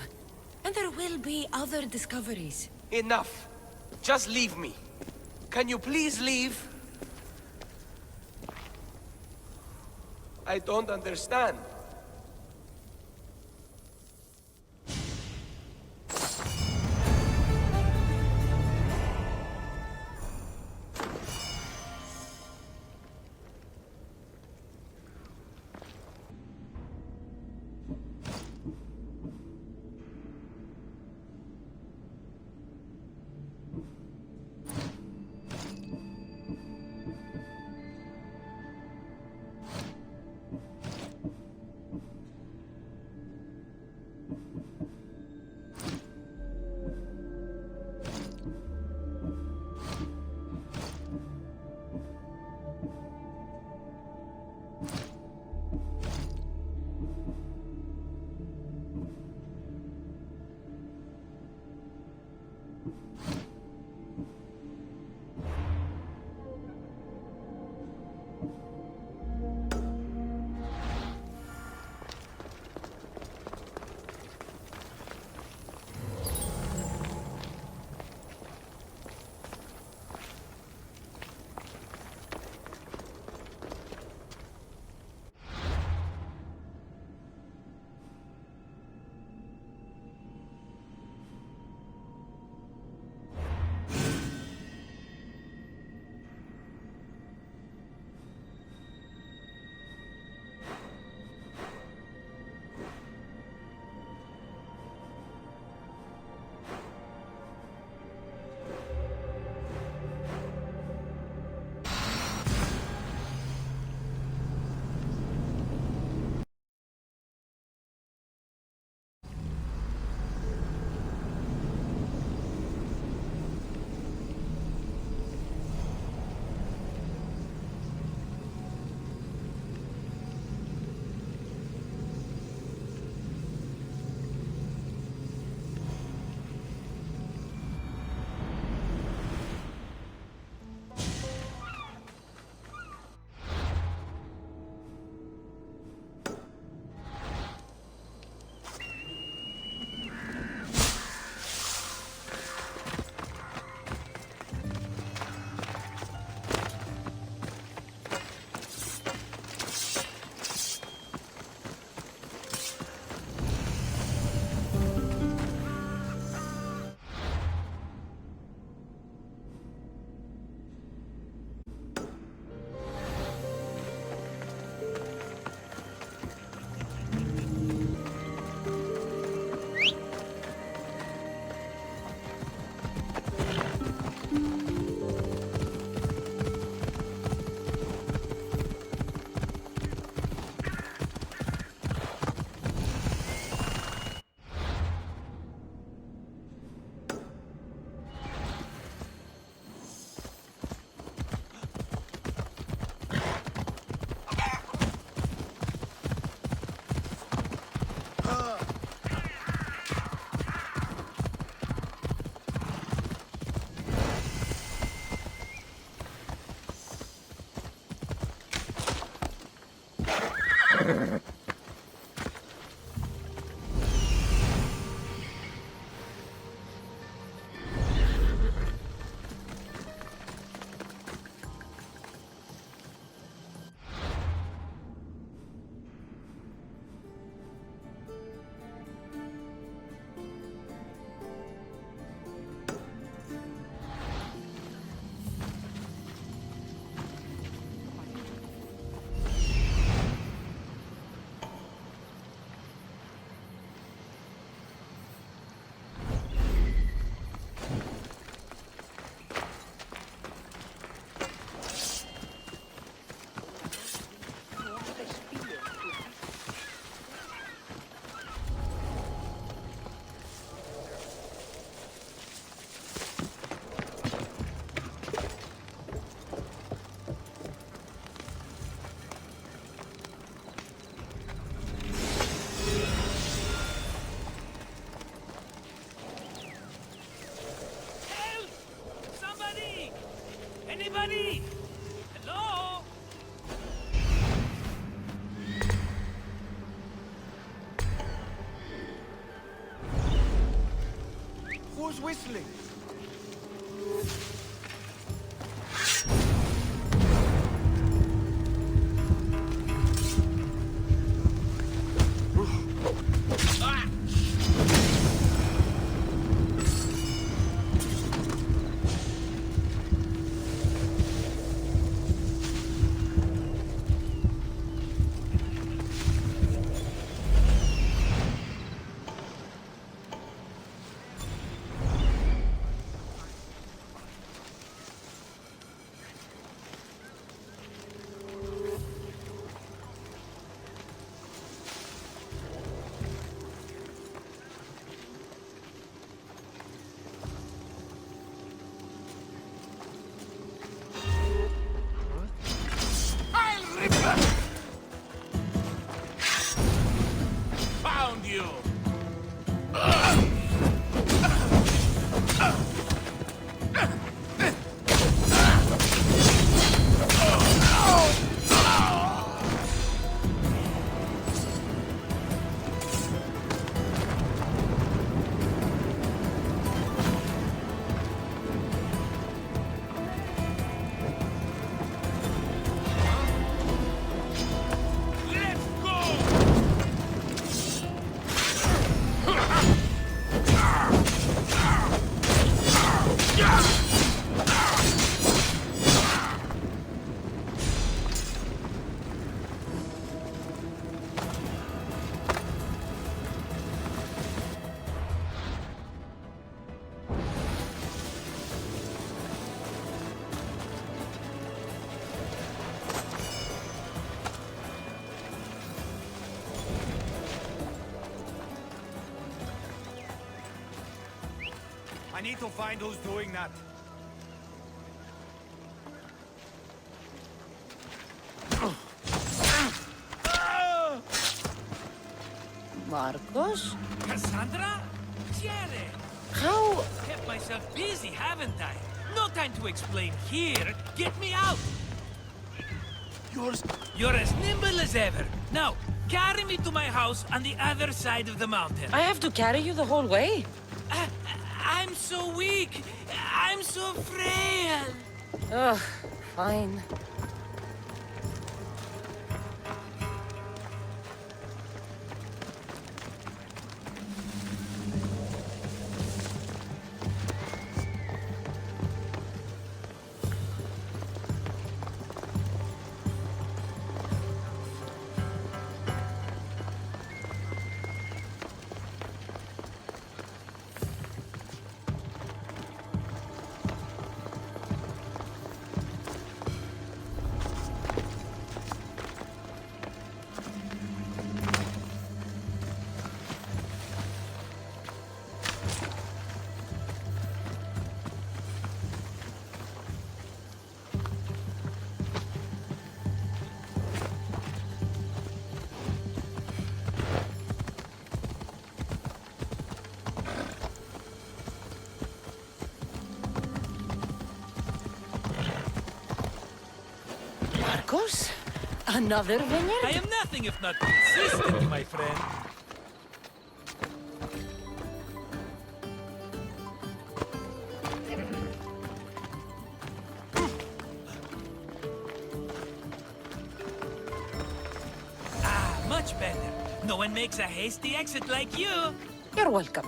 And there will be other discoveries. Enough. Just leave me. Can you please leave? I don't understand. Who's whistling? Found you! Let's go! I need to find who's doing that. Marcos? Cassandra? Tiene! How? Kept myself busy, haven't I? No time to explain here. Get me out! You're as nimble as ever. Now, carry me to my house on the other side of the mountain. I have to carry you the whole way? I'm so weak. I'm so frail. Ugh, fine. Marcos? Another vineyard? I am nothing if not consistent, my friend. Much better. No one makes a hasty exit like you. You're welcome.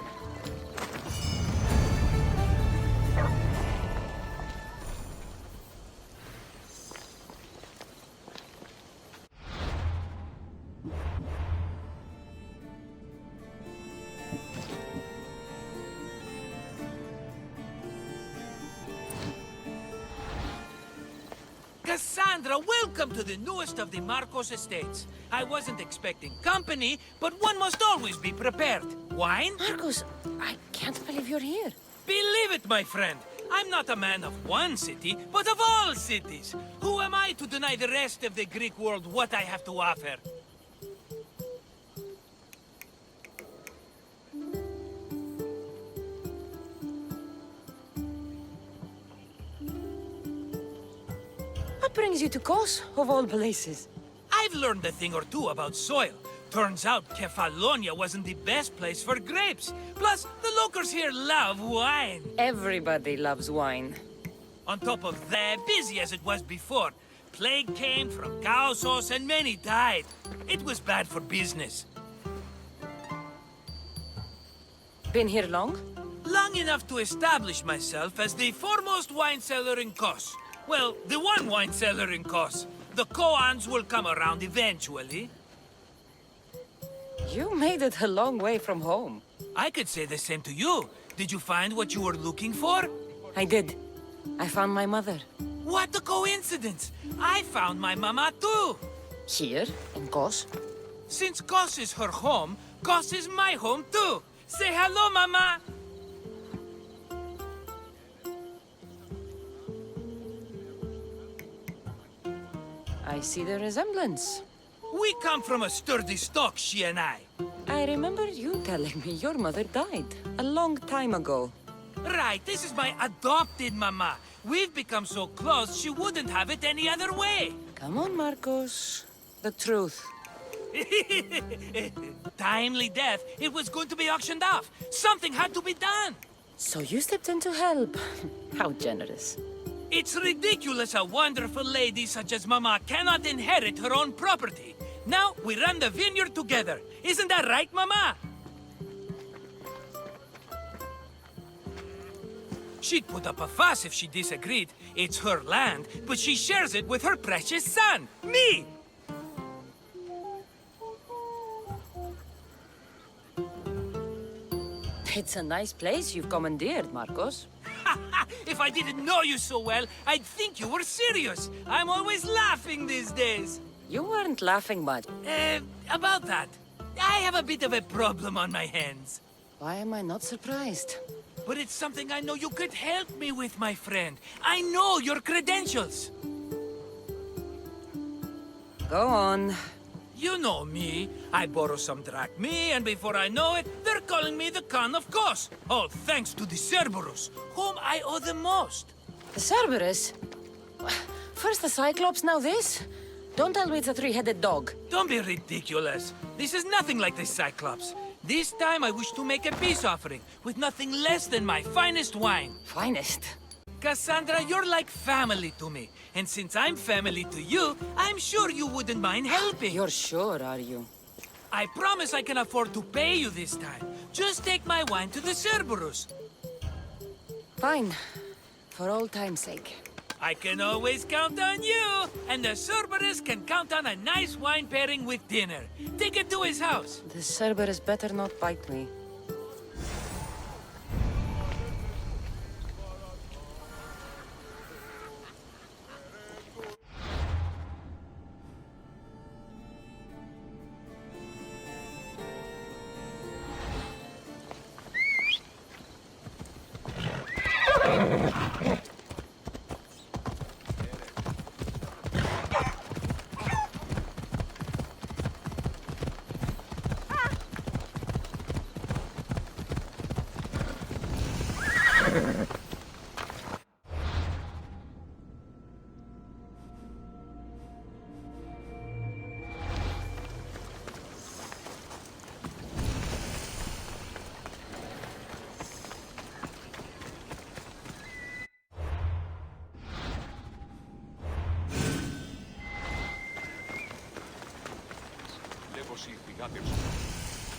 Cassandra, welcome to the newest of the Marcos estates. I wasn't expecting company, but one must always be prepared. Wine? Marcos, I can't believe you're here. Believe it, my friend. I'm not a man of one city, but of all cities. Who am I to deny the rest of the Greek world what I have to offer? What brings you to Kos, of all places? I've learned a thing or two about soil. Turns out Kefalonia wasn't the best place for grapes. Plus, the locals here love wine. Everybody loves wine. On top of that, busy as it was before, plague came from cow sauce and many died. It was bad for business. Been here long? Long enough to establish myself as the foremost wine seller in Kos. Well, the one wine seller in Kos. The Koans will come around eventually. You made it a long way from home. I could say the same to you. Did you find what you were looking for? I did. I found my mother. What a coincidence! I found my mama too! Here, in Kos? Since Kos is her home, Kos is my home too! Say hello, mama! I see the resemblance. We come from a sturdy stock, she and I. I remember you telling me your mother died a long time ago. Right, this is my adopted mama. We've become so close, she wouldn't have it any other way. Come on, Marcos. The truth. Timely death. It was going to be auctioned off. Something had to be done. So you stepped in to help. How generous. It's ridiculous a wonderful lady such as Mama cannot inherit her own property. Now we run the vineyard together. Isn't that right, Mama? She'd put up a fuss if she disagreed. It's her land, but she shares it with her precious son, me! It's a nice place you've commandeered, Marcos. If I didn't know you so well, I'd think you were serious. I'm always laughing these days. You weren't laughing much. About that. I have a bit of a problem on my hands. Why am I not surprised? But it's something I know you could help me with, my friend. I know your credentials. Go on. You know me. I borrow some drachmi, and before I know it, they're calling me the Khan of Kos. All thanks to the Cerberus, whom I owe the most. The Cerberus? First the Cyclops, now this? Don't tell me it's a three-headed dog. Don't be ridiculous. This is nothing like the Cyclops. This time I wish to make a peace offering, with nothing less than my finest wine. Finest? Cassandra, you're like family to me. And since I'm family to you, I'm sure you wouldn't mind helping. You're sure, are you? I promise I can afford to pay you this time. Just take my wine to the Cerberus. Fine. For old time's sake. I can always count on you. And the Cerberus can count on a nice wine pairing with dinner. Take it to his house. The Cerberus better not bite me.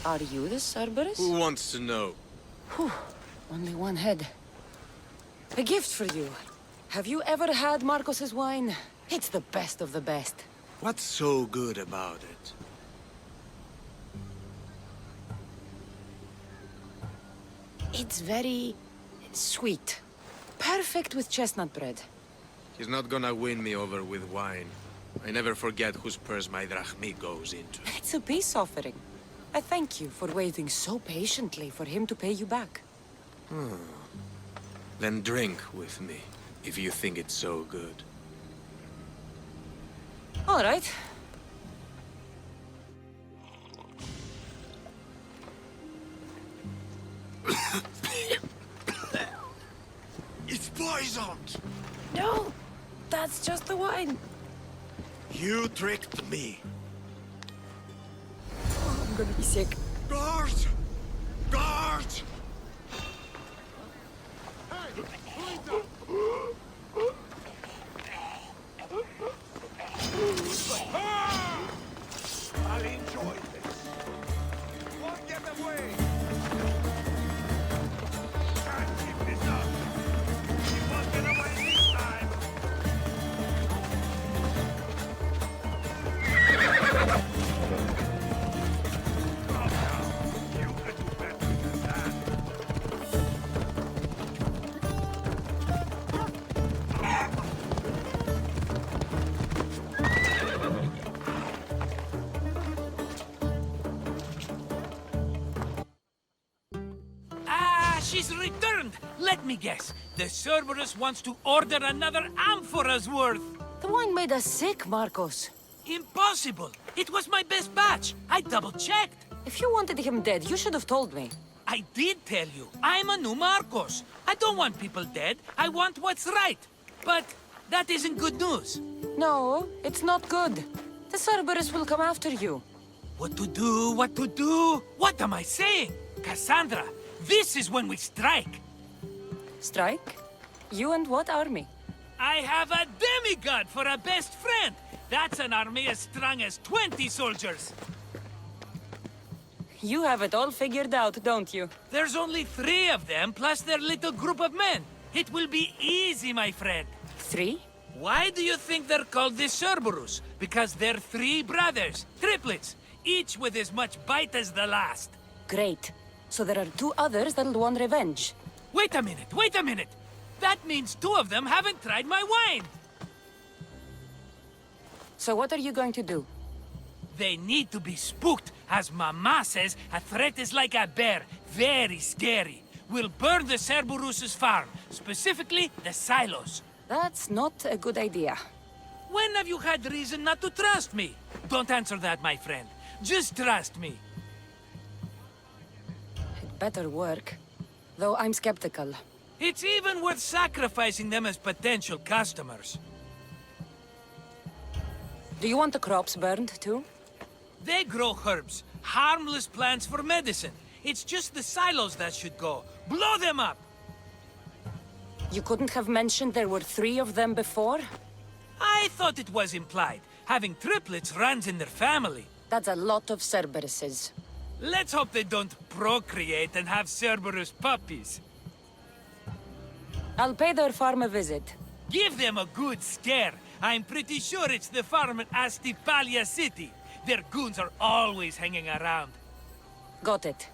Are you the Cerberus? Who wants to know? Whew. Only one head. A gift for you. Have you ever had Marcos's wine? It's the best of the best. What's so good about it? It's very sweet. Perfect with chestnut bread. He's not gonna win me over with wine. I never forget whose purse my drachmi goes into. It's a peace offering. I thank you for waiting so patiently for him to pay you back. Then drink with me, if you think it's so good. All right. It's poisoned! No, that's just the wine. You tricked me. I'm gonna be sick. Guards! Guards! I'll enjoy this. Won't get away. Can't keep this up. He won't get away this time. Calm down. You could do better than that. Ah, she's returned! Let me guess. The Cerberus wants to order another amphora's worth. The wine made us sick, Marcos. Impossible! It was my best batch. I double-checked. If you wanted him dead, you should have told me. I did tell you. I'm a new Marcos. I don't want people dead. I want what's right. But that isn't good news. No, it's not good. The Cerberus will come after you. What to do? What to do? What am I saying? Cassandra, this is when we strike. Strike? You and what army? I have a demigod for a best friend. That's an army as strong as 20 soldiers. You have it all figured out, don't you? There's only 3 of them, plus their little group of men. It will be easy, my friend. 3? Why do you think they're called the Cerberus? Because they're 3 brothers, triplets, each with as much bite as the last. Great. So there are 2 others that'll want revenge. Wait a minute, wait a minute! That means 2 of them haven't tried my wine! So what are you going to do? They need to be spooked. As Mama says, a threat is like a bear. Very scary. We'll burn the Cerberus's farm, specifically the silos. That's not a good idea. When have you had reason not to trust me? Don't answer that, my friend. Just trust me. It better work. Though I'm skeptical. It's even worth sacrificing them as potential customers. Do you want the crops burned, too? They grow herbs, harmless plants for medicine. It's just the silos that should go. Blow them up! You couldn't have mentioned there were 3 of them before? I thought it was implied. Having triplets runs in their family. That's a lot of Cerberuses. Let's hope they don't procreate and have Cerberus puppies. I'll pay their farm a visit. Give them a good scare. I'm pretty sure it's the farm in Astipalia City. Their goons are always hanging around. Got it.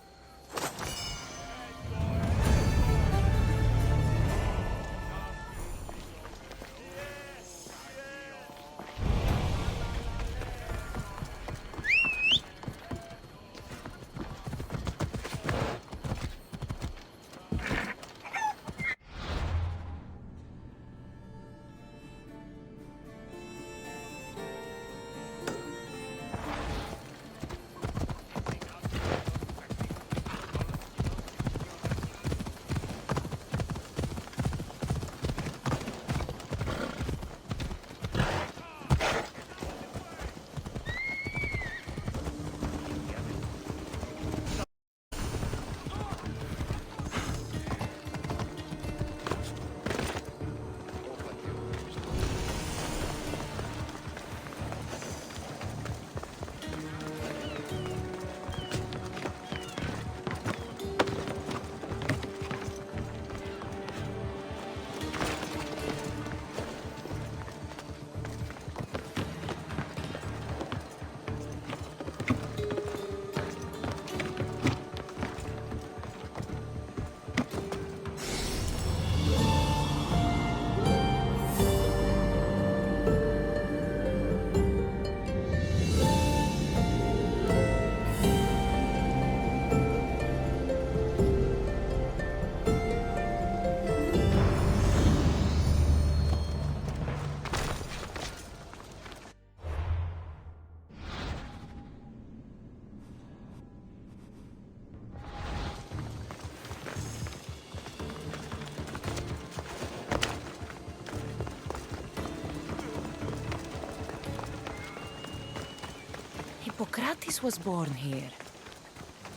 Hippocrates was born here.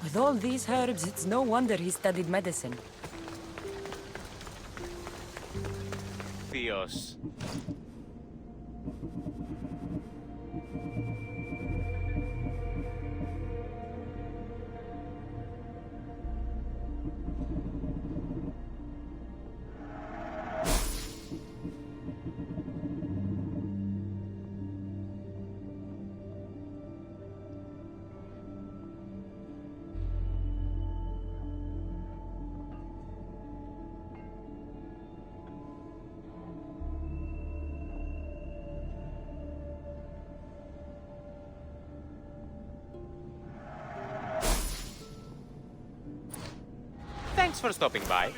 With all these herbs, it's no wonder he studied medicine. Dios. Thanks for stopping by.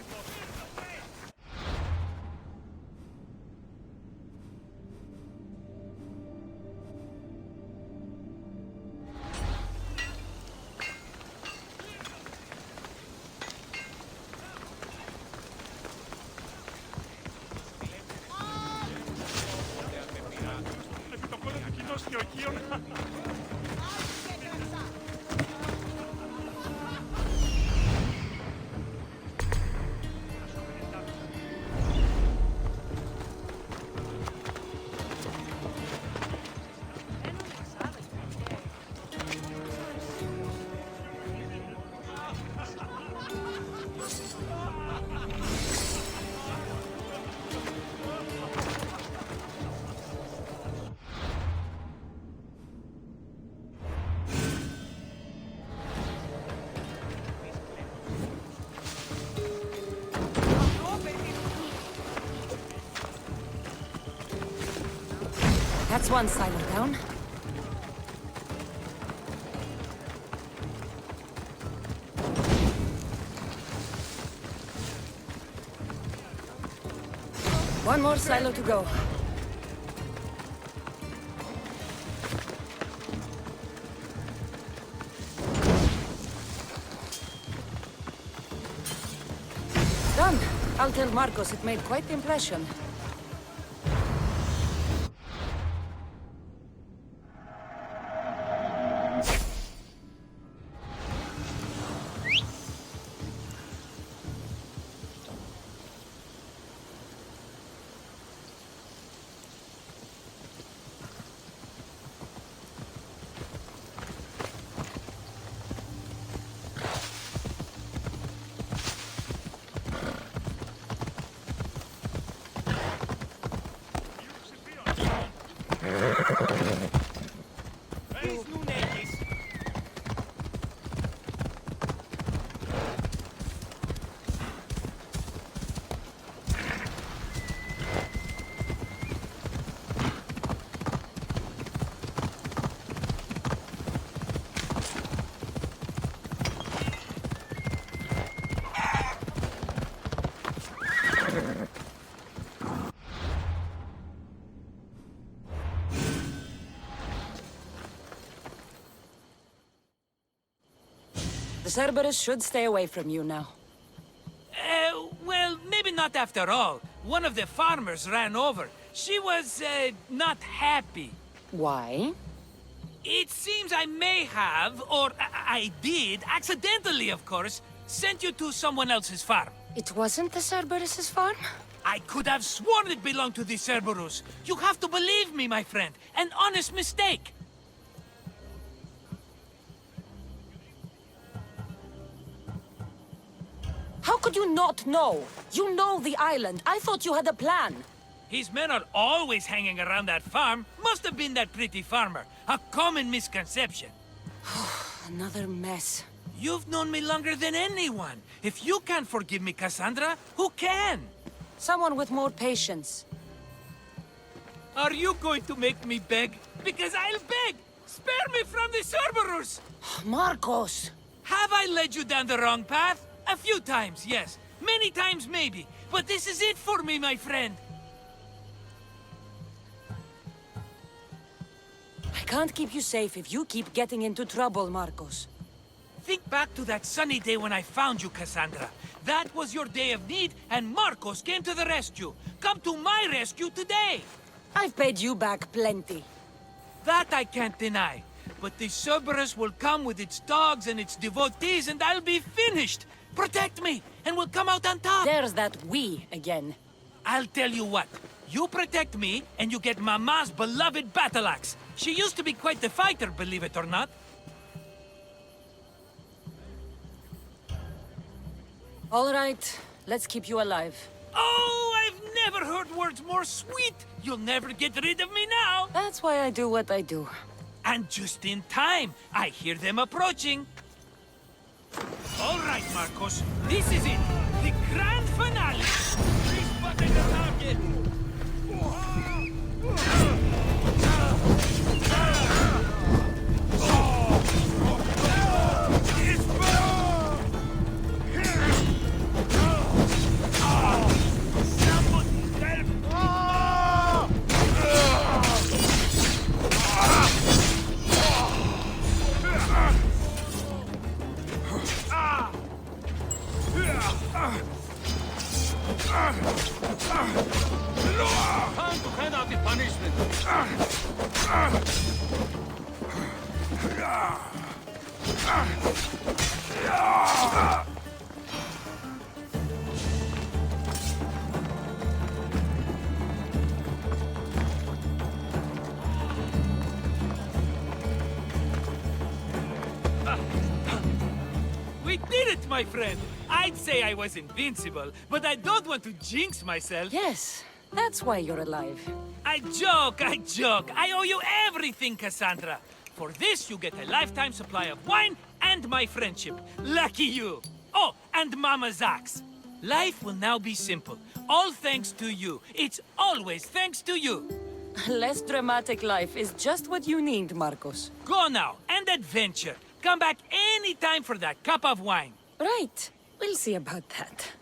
Επί το κόλλο του κοινός χειοκείων. That's one silo down. One more silo to go. Done. I'll tell Marcos it made quite the impression. The Cerberus should stay away from you now. Well, maybe not after all. One of the farmers ran over. She was, not happy. Why? It seems I may have, or I did, accidentally of course, sent you to someone else's farm. It wasn't the Cerberus's farm? I could have sworn it belonged to the Cerberus. You have to believe me, my friend. An honest mistake. How could you not know? You know the island. I thought you had a plan. His men are always hanging around that farm. Must have been that pretty farmer. A common misconception. Another mess. You've known me longer than anyone. If you can't forgive me, Cassandra, who can? Someone with more patience. Are you going to make me beg? Because I'll beg! Spare me from the Cerberus! Marcos! Have I led you down the wrong path? A few times, yes. Many times, maybe. But this is it for me, my friend. I can't keep you safe if you keep getting into trouble, Marcos. Think back to that sunny day when I found you, Cassandra. That was your day of need, and Marcos came to the rescue. Come to my rescue today! I've paid you back plenty. That I can't deny. but the Cerberus will come with its dogs and its devotees, and I'll be finished! Protect me, and we'll come out on top! There's that we again. I'll tell you what. You protect me, and you get Mama's beloved battle axe. She used to be quite the fighter, believe it or not. All right, let's keep you alive. Oh, I've never heard words more sweet! You'll never get rid of me now! That's why I do what I do. And just in time, I hear them approaching. All right, Marcos, this is it. The grand finale. Please spotted the target. Time to hand out the punishment. We did it, my friend! I'd say I was invincible, but I don't want to jinx myself. Yes, that's why you're alive. I joke, I joke. I owe you everything, Cassandra. For this, you get a lifetime supply of wine and my friendship. Lucky you. Oh, and Mama's axe. Life will now be simple. All thanks to you. It's always thanks to you. A less dramatic life is just what you need, Marcos. Go now, and adventure. Come back anytime for that cup of wine. Right. We'll see about that.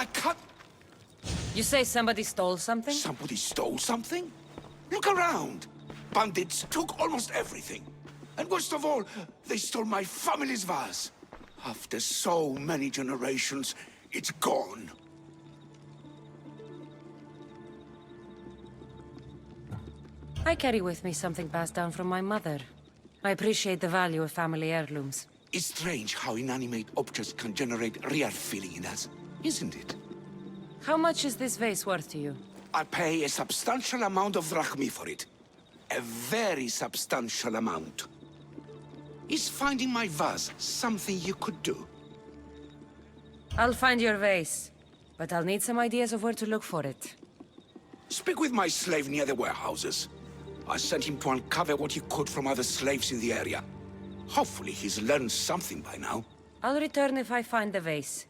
I can't... You say somebody stole something? Somebody stole something? Look around. Bandits took almost everything. And worst of all, they stole my family's vase. After so many generations, it's gone. I carry with me something passed down from my mother. I appreciate the value of family heirlooms. It's strange how inanimate objects can generate real feeling in us, isn't it? How much is this vase worth to you? I pay a substantial amount of drachmi for it. A very substantial amount. Is finding my vase something you could do? I'll find your vase, but I'll need some ideas of where to look for it. Speak with my slave near the warehouses. I sent him to uncover what he could from other slaves in the area. Hopefully he's learned something by now. I'll return if I find the vase.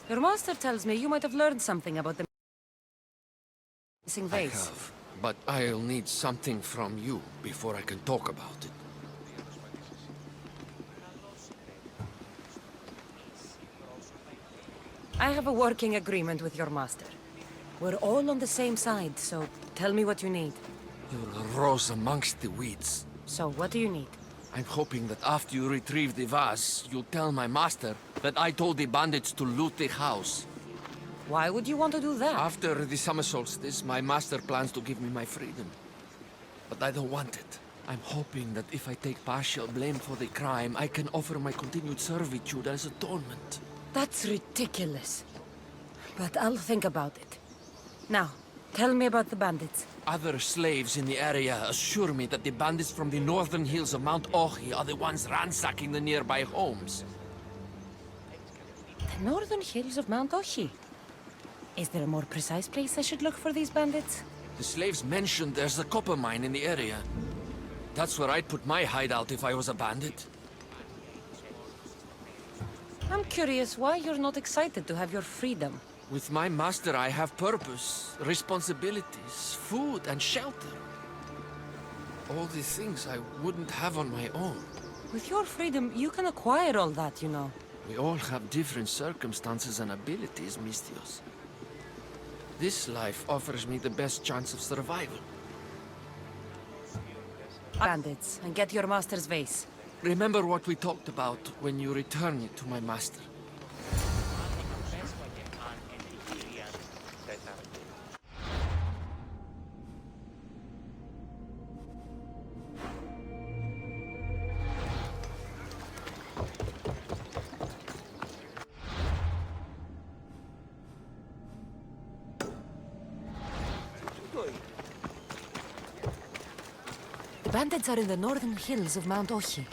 Your master tells me you might have learned something about the missing I vase. have, but I'll need something from you before I can talk about it. I have a working agreement with your master. We're all on the same side, so tell me what you need. You're a rose amongst the weeds. So, what do you need? I'm hoping that after you retrieve the vase, you'll tell my master that I told the bandits to loot the house. Why would you want to do that? After the summer solstice, my master plans to give me my freedom. But I don't want it. I'm hoping that if I take partial blame for the crime, I can offer my continued servitude as atonement. That's ridiculous. But I'll think about it. Now, tell me about the bandits. Other slaves in the area assure me that the bandits from the northern hills of Mount Ohi are the ones ransacking the nearby homes. The northern hills of Mount Ohi. Is there a more precise place I should look for these bandits? The slaves mentioned there's a copper mine in the area. That's where I'd put my hideout if I was a bandit. I'm curious why you're not excited to have your freedom. With my master, I have purpose, responsibilities, food, and shelter. All the things I wouldn't have on my own. With your freedom, you can acquire all that, you know. We all have different circumstances and abilities, Mistios. This life offers me the best chance of survival. Bandits, and get your master's vase. Remember what we talked about when you return it to my master. The bandits are in the northern hills of Mount Ohi.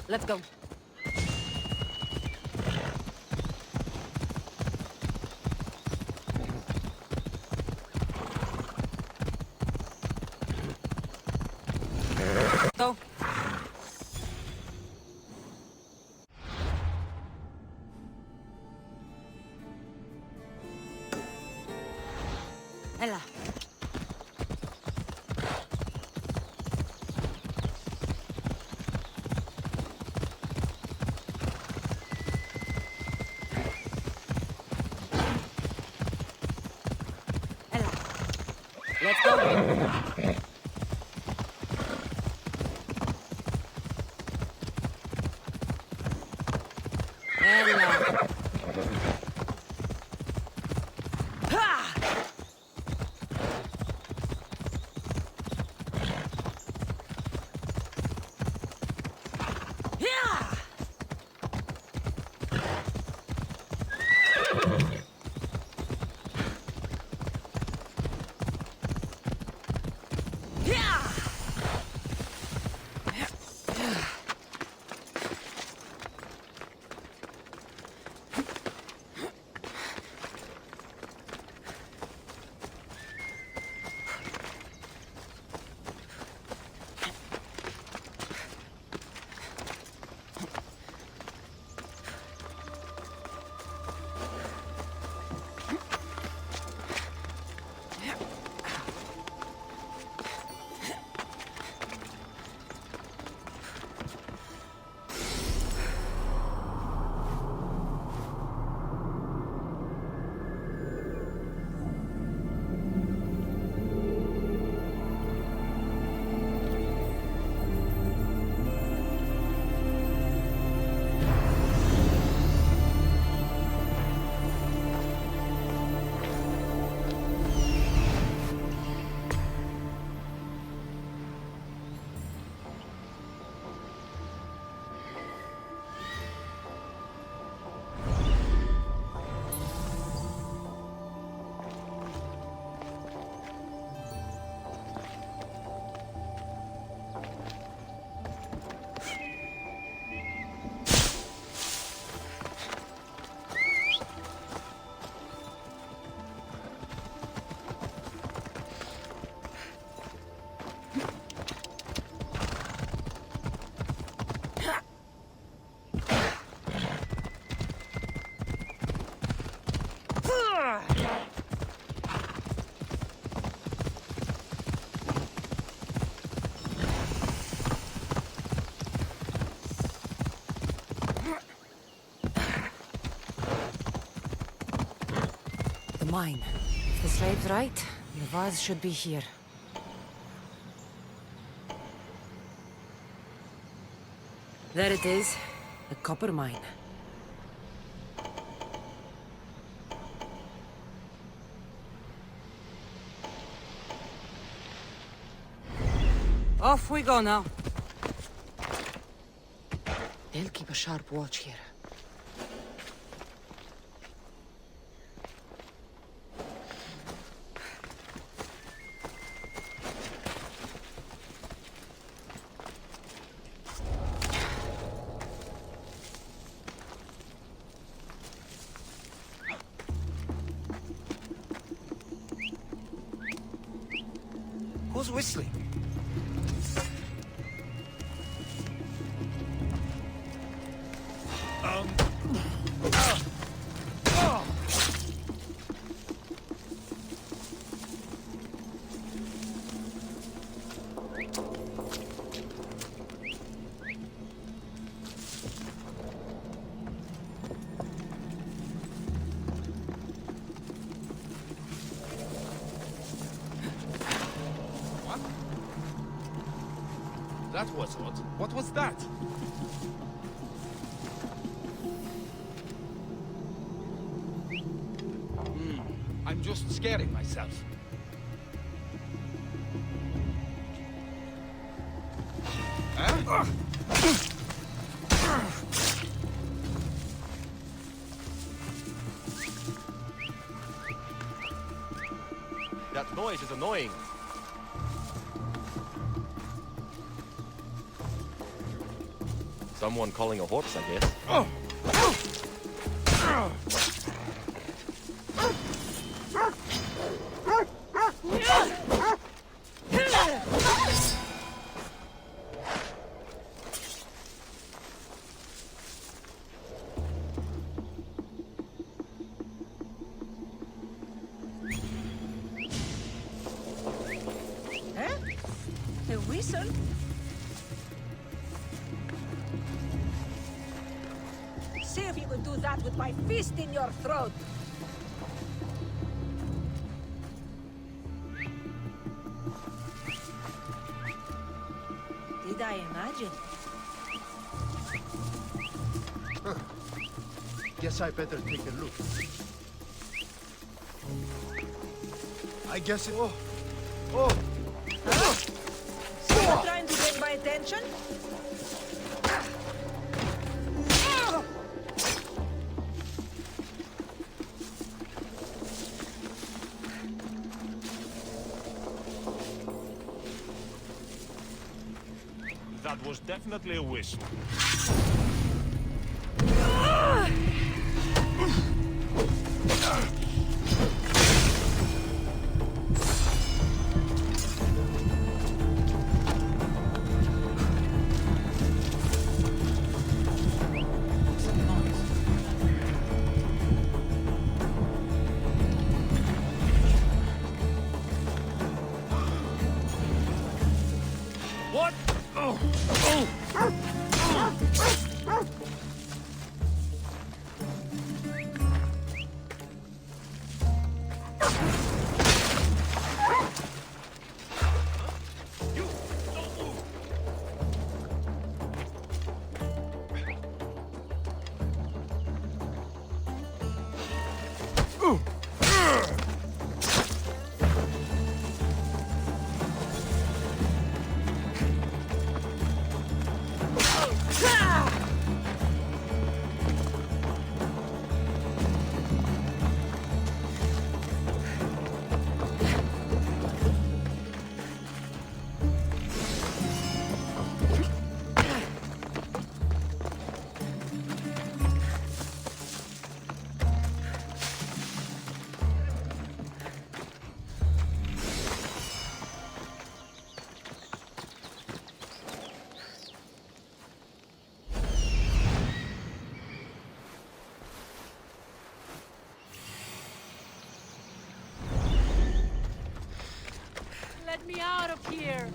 Let's go. Go. Ella. Let's go. mine. If the slave's right, the vase should be here. There it is, the copper mine. Off we go now. They'll keep a sharp watch here. Who's whistling? That was odd. What was that? I'm just scaring myself. Huh? That noise is annoying. Someone calling a horse, I guess. Huh? A whistle? See if you can do that with my fist in your throat. Did I imagine? Guess I better take a look. I guess it... Oh! Huh? So you're trying to get my attention? That was definitely a whistle. What? Oh! Let me out of here!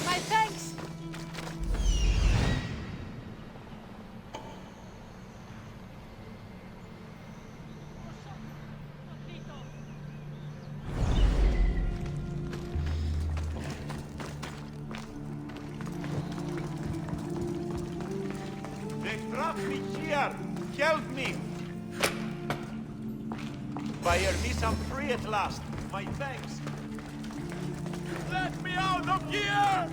My thanks! here! Help me! By Hermes, I'm free at last. My thanks. Let me out of here!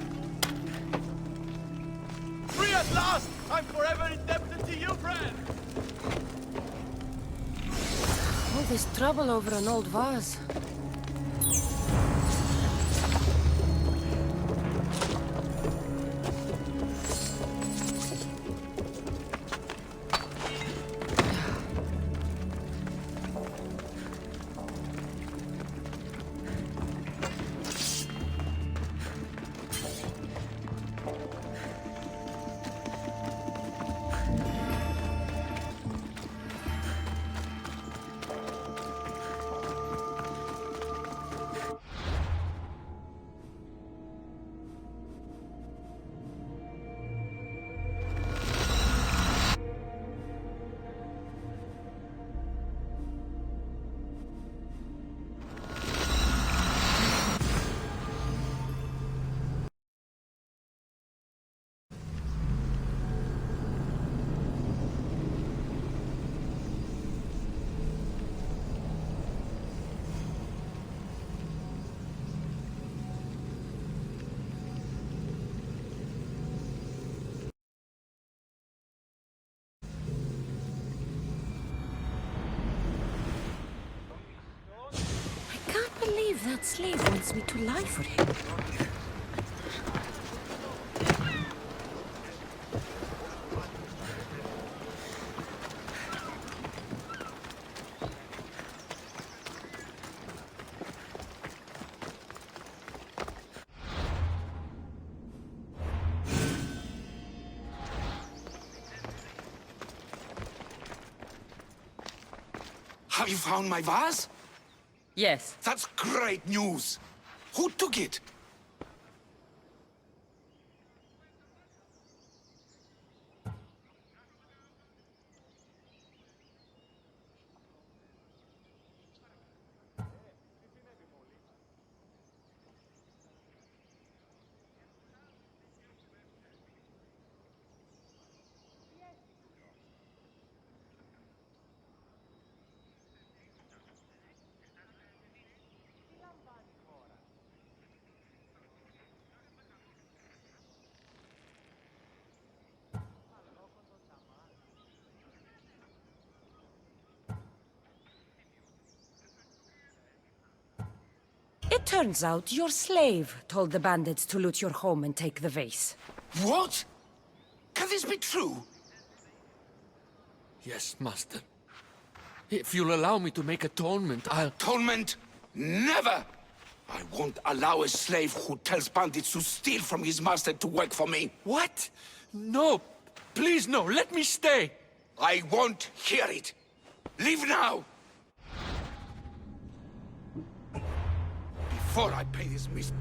Free at last! I'm forever indebted to you, friend! All this trouble over an old vase. I can't believe that slave wants me to lie for him. Have you found my vase? Yes. That's great news. Who took it? It turns out your slave told the bandits to loot your home and take the vase. What? Can this be true? Yes, master. If you'll allow me to make atonement, I'll... Atonement? Never! I won't allow a slave who tells bandits to steal from his master to work for me. What? No! Please, no! Let me stay! I won't hear it! Leave now! Before I pay this miss...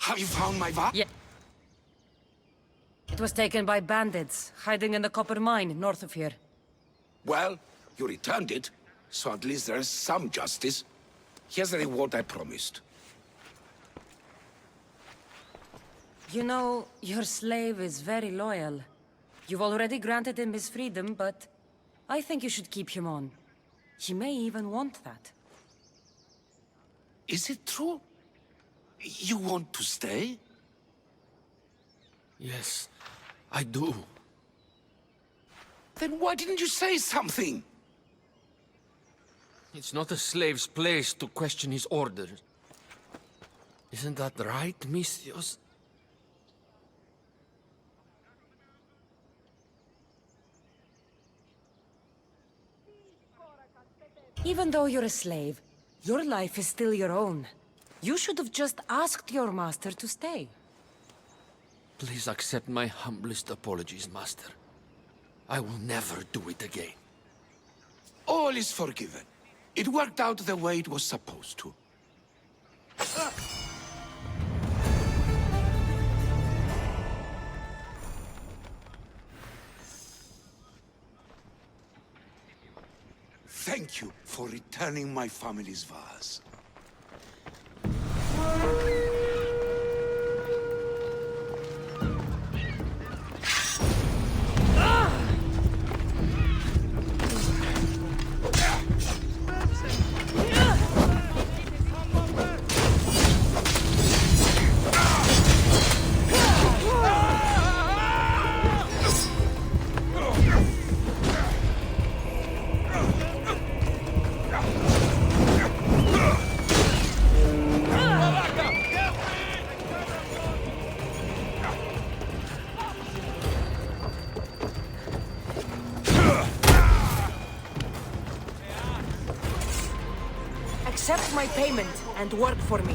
Have you found my vase? Yeah. It was taken by bandits, hiding in the copper mine north of here. Well, you returned it, so at least there's some justice. Here's the reward I promised. You know, your slave is very loyal. You've already granted him his freedom, but I think you should keep him on. He may even want that. Is it true? You want to stay? Yes, I do. Then why didn't you say something? It's not a slave's place to question his orders. Isn't that right, Misthios? Even though you're a slave, your life is still your own. You should have just asked your master to stay. Please accept my humblest apologies, Master. I will never do it again. All is forgiven. It worked out the way it was supposed to. Thank you for returning my family's vase. Accept my payment and work for me.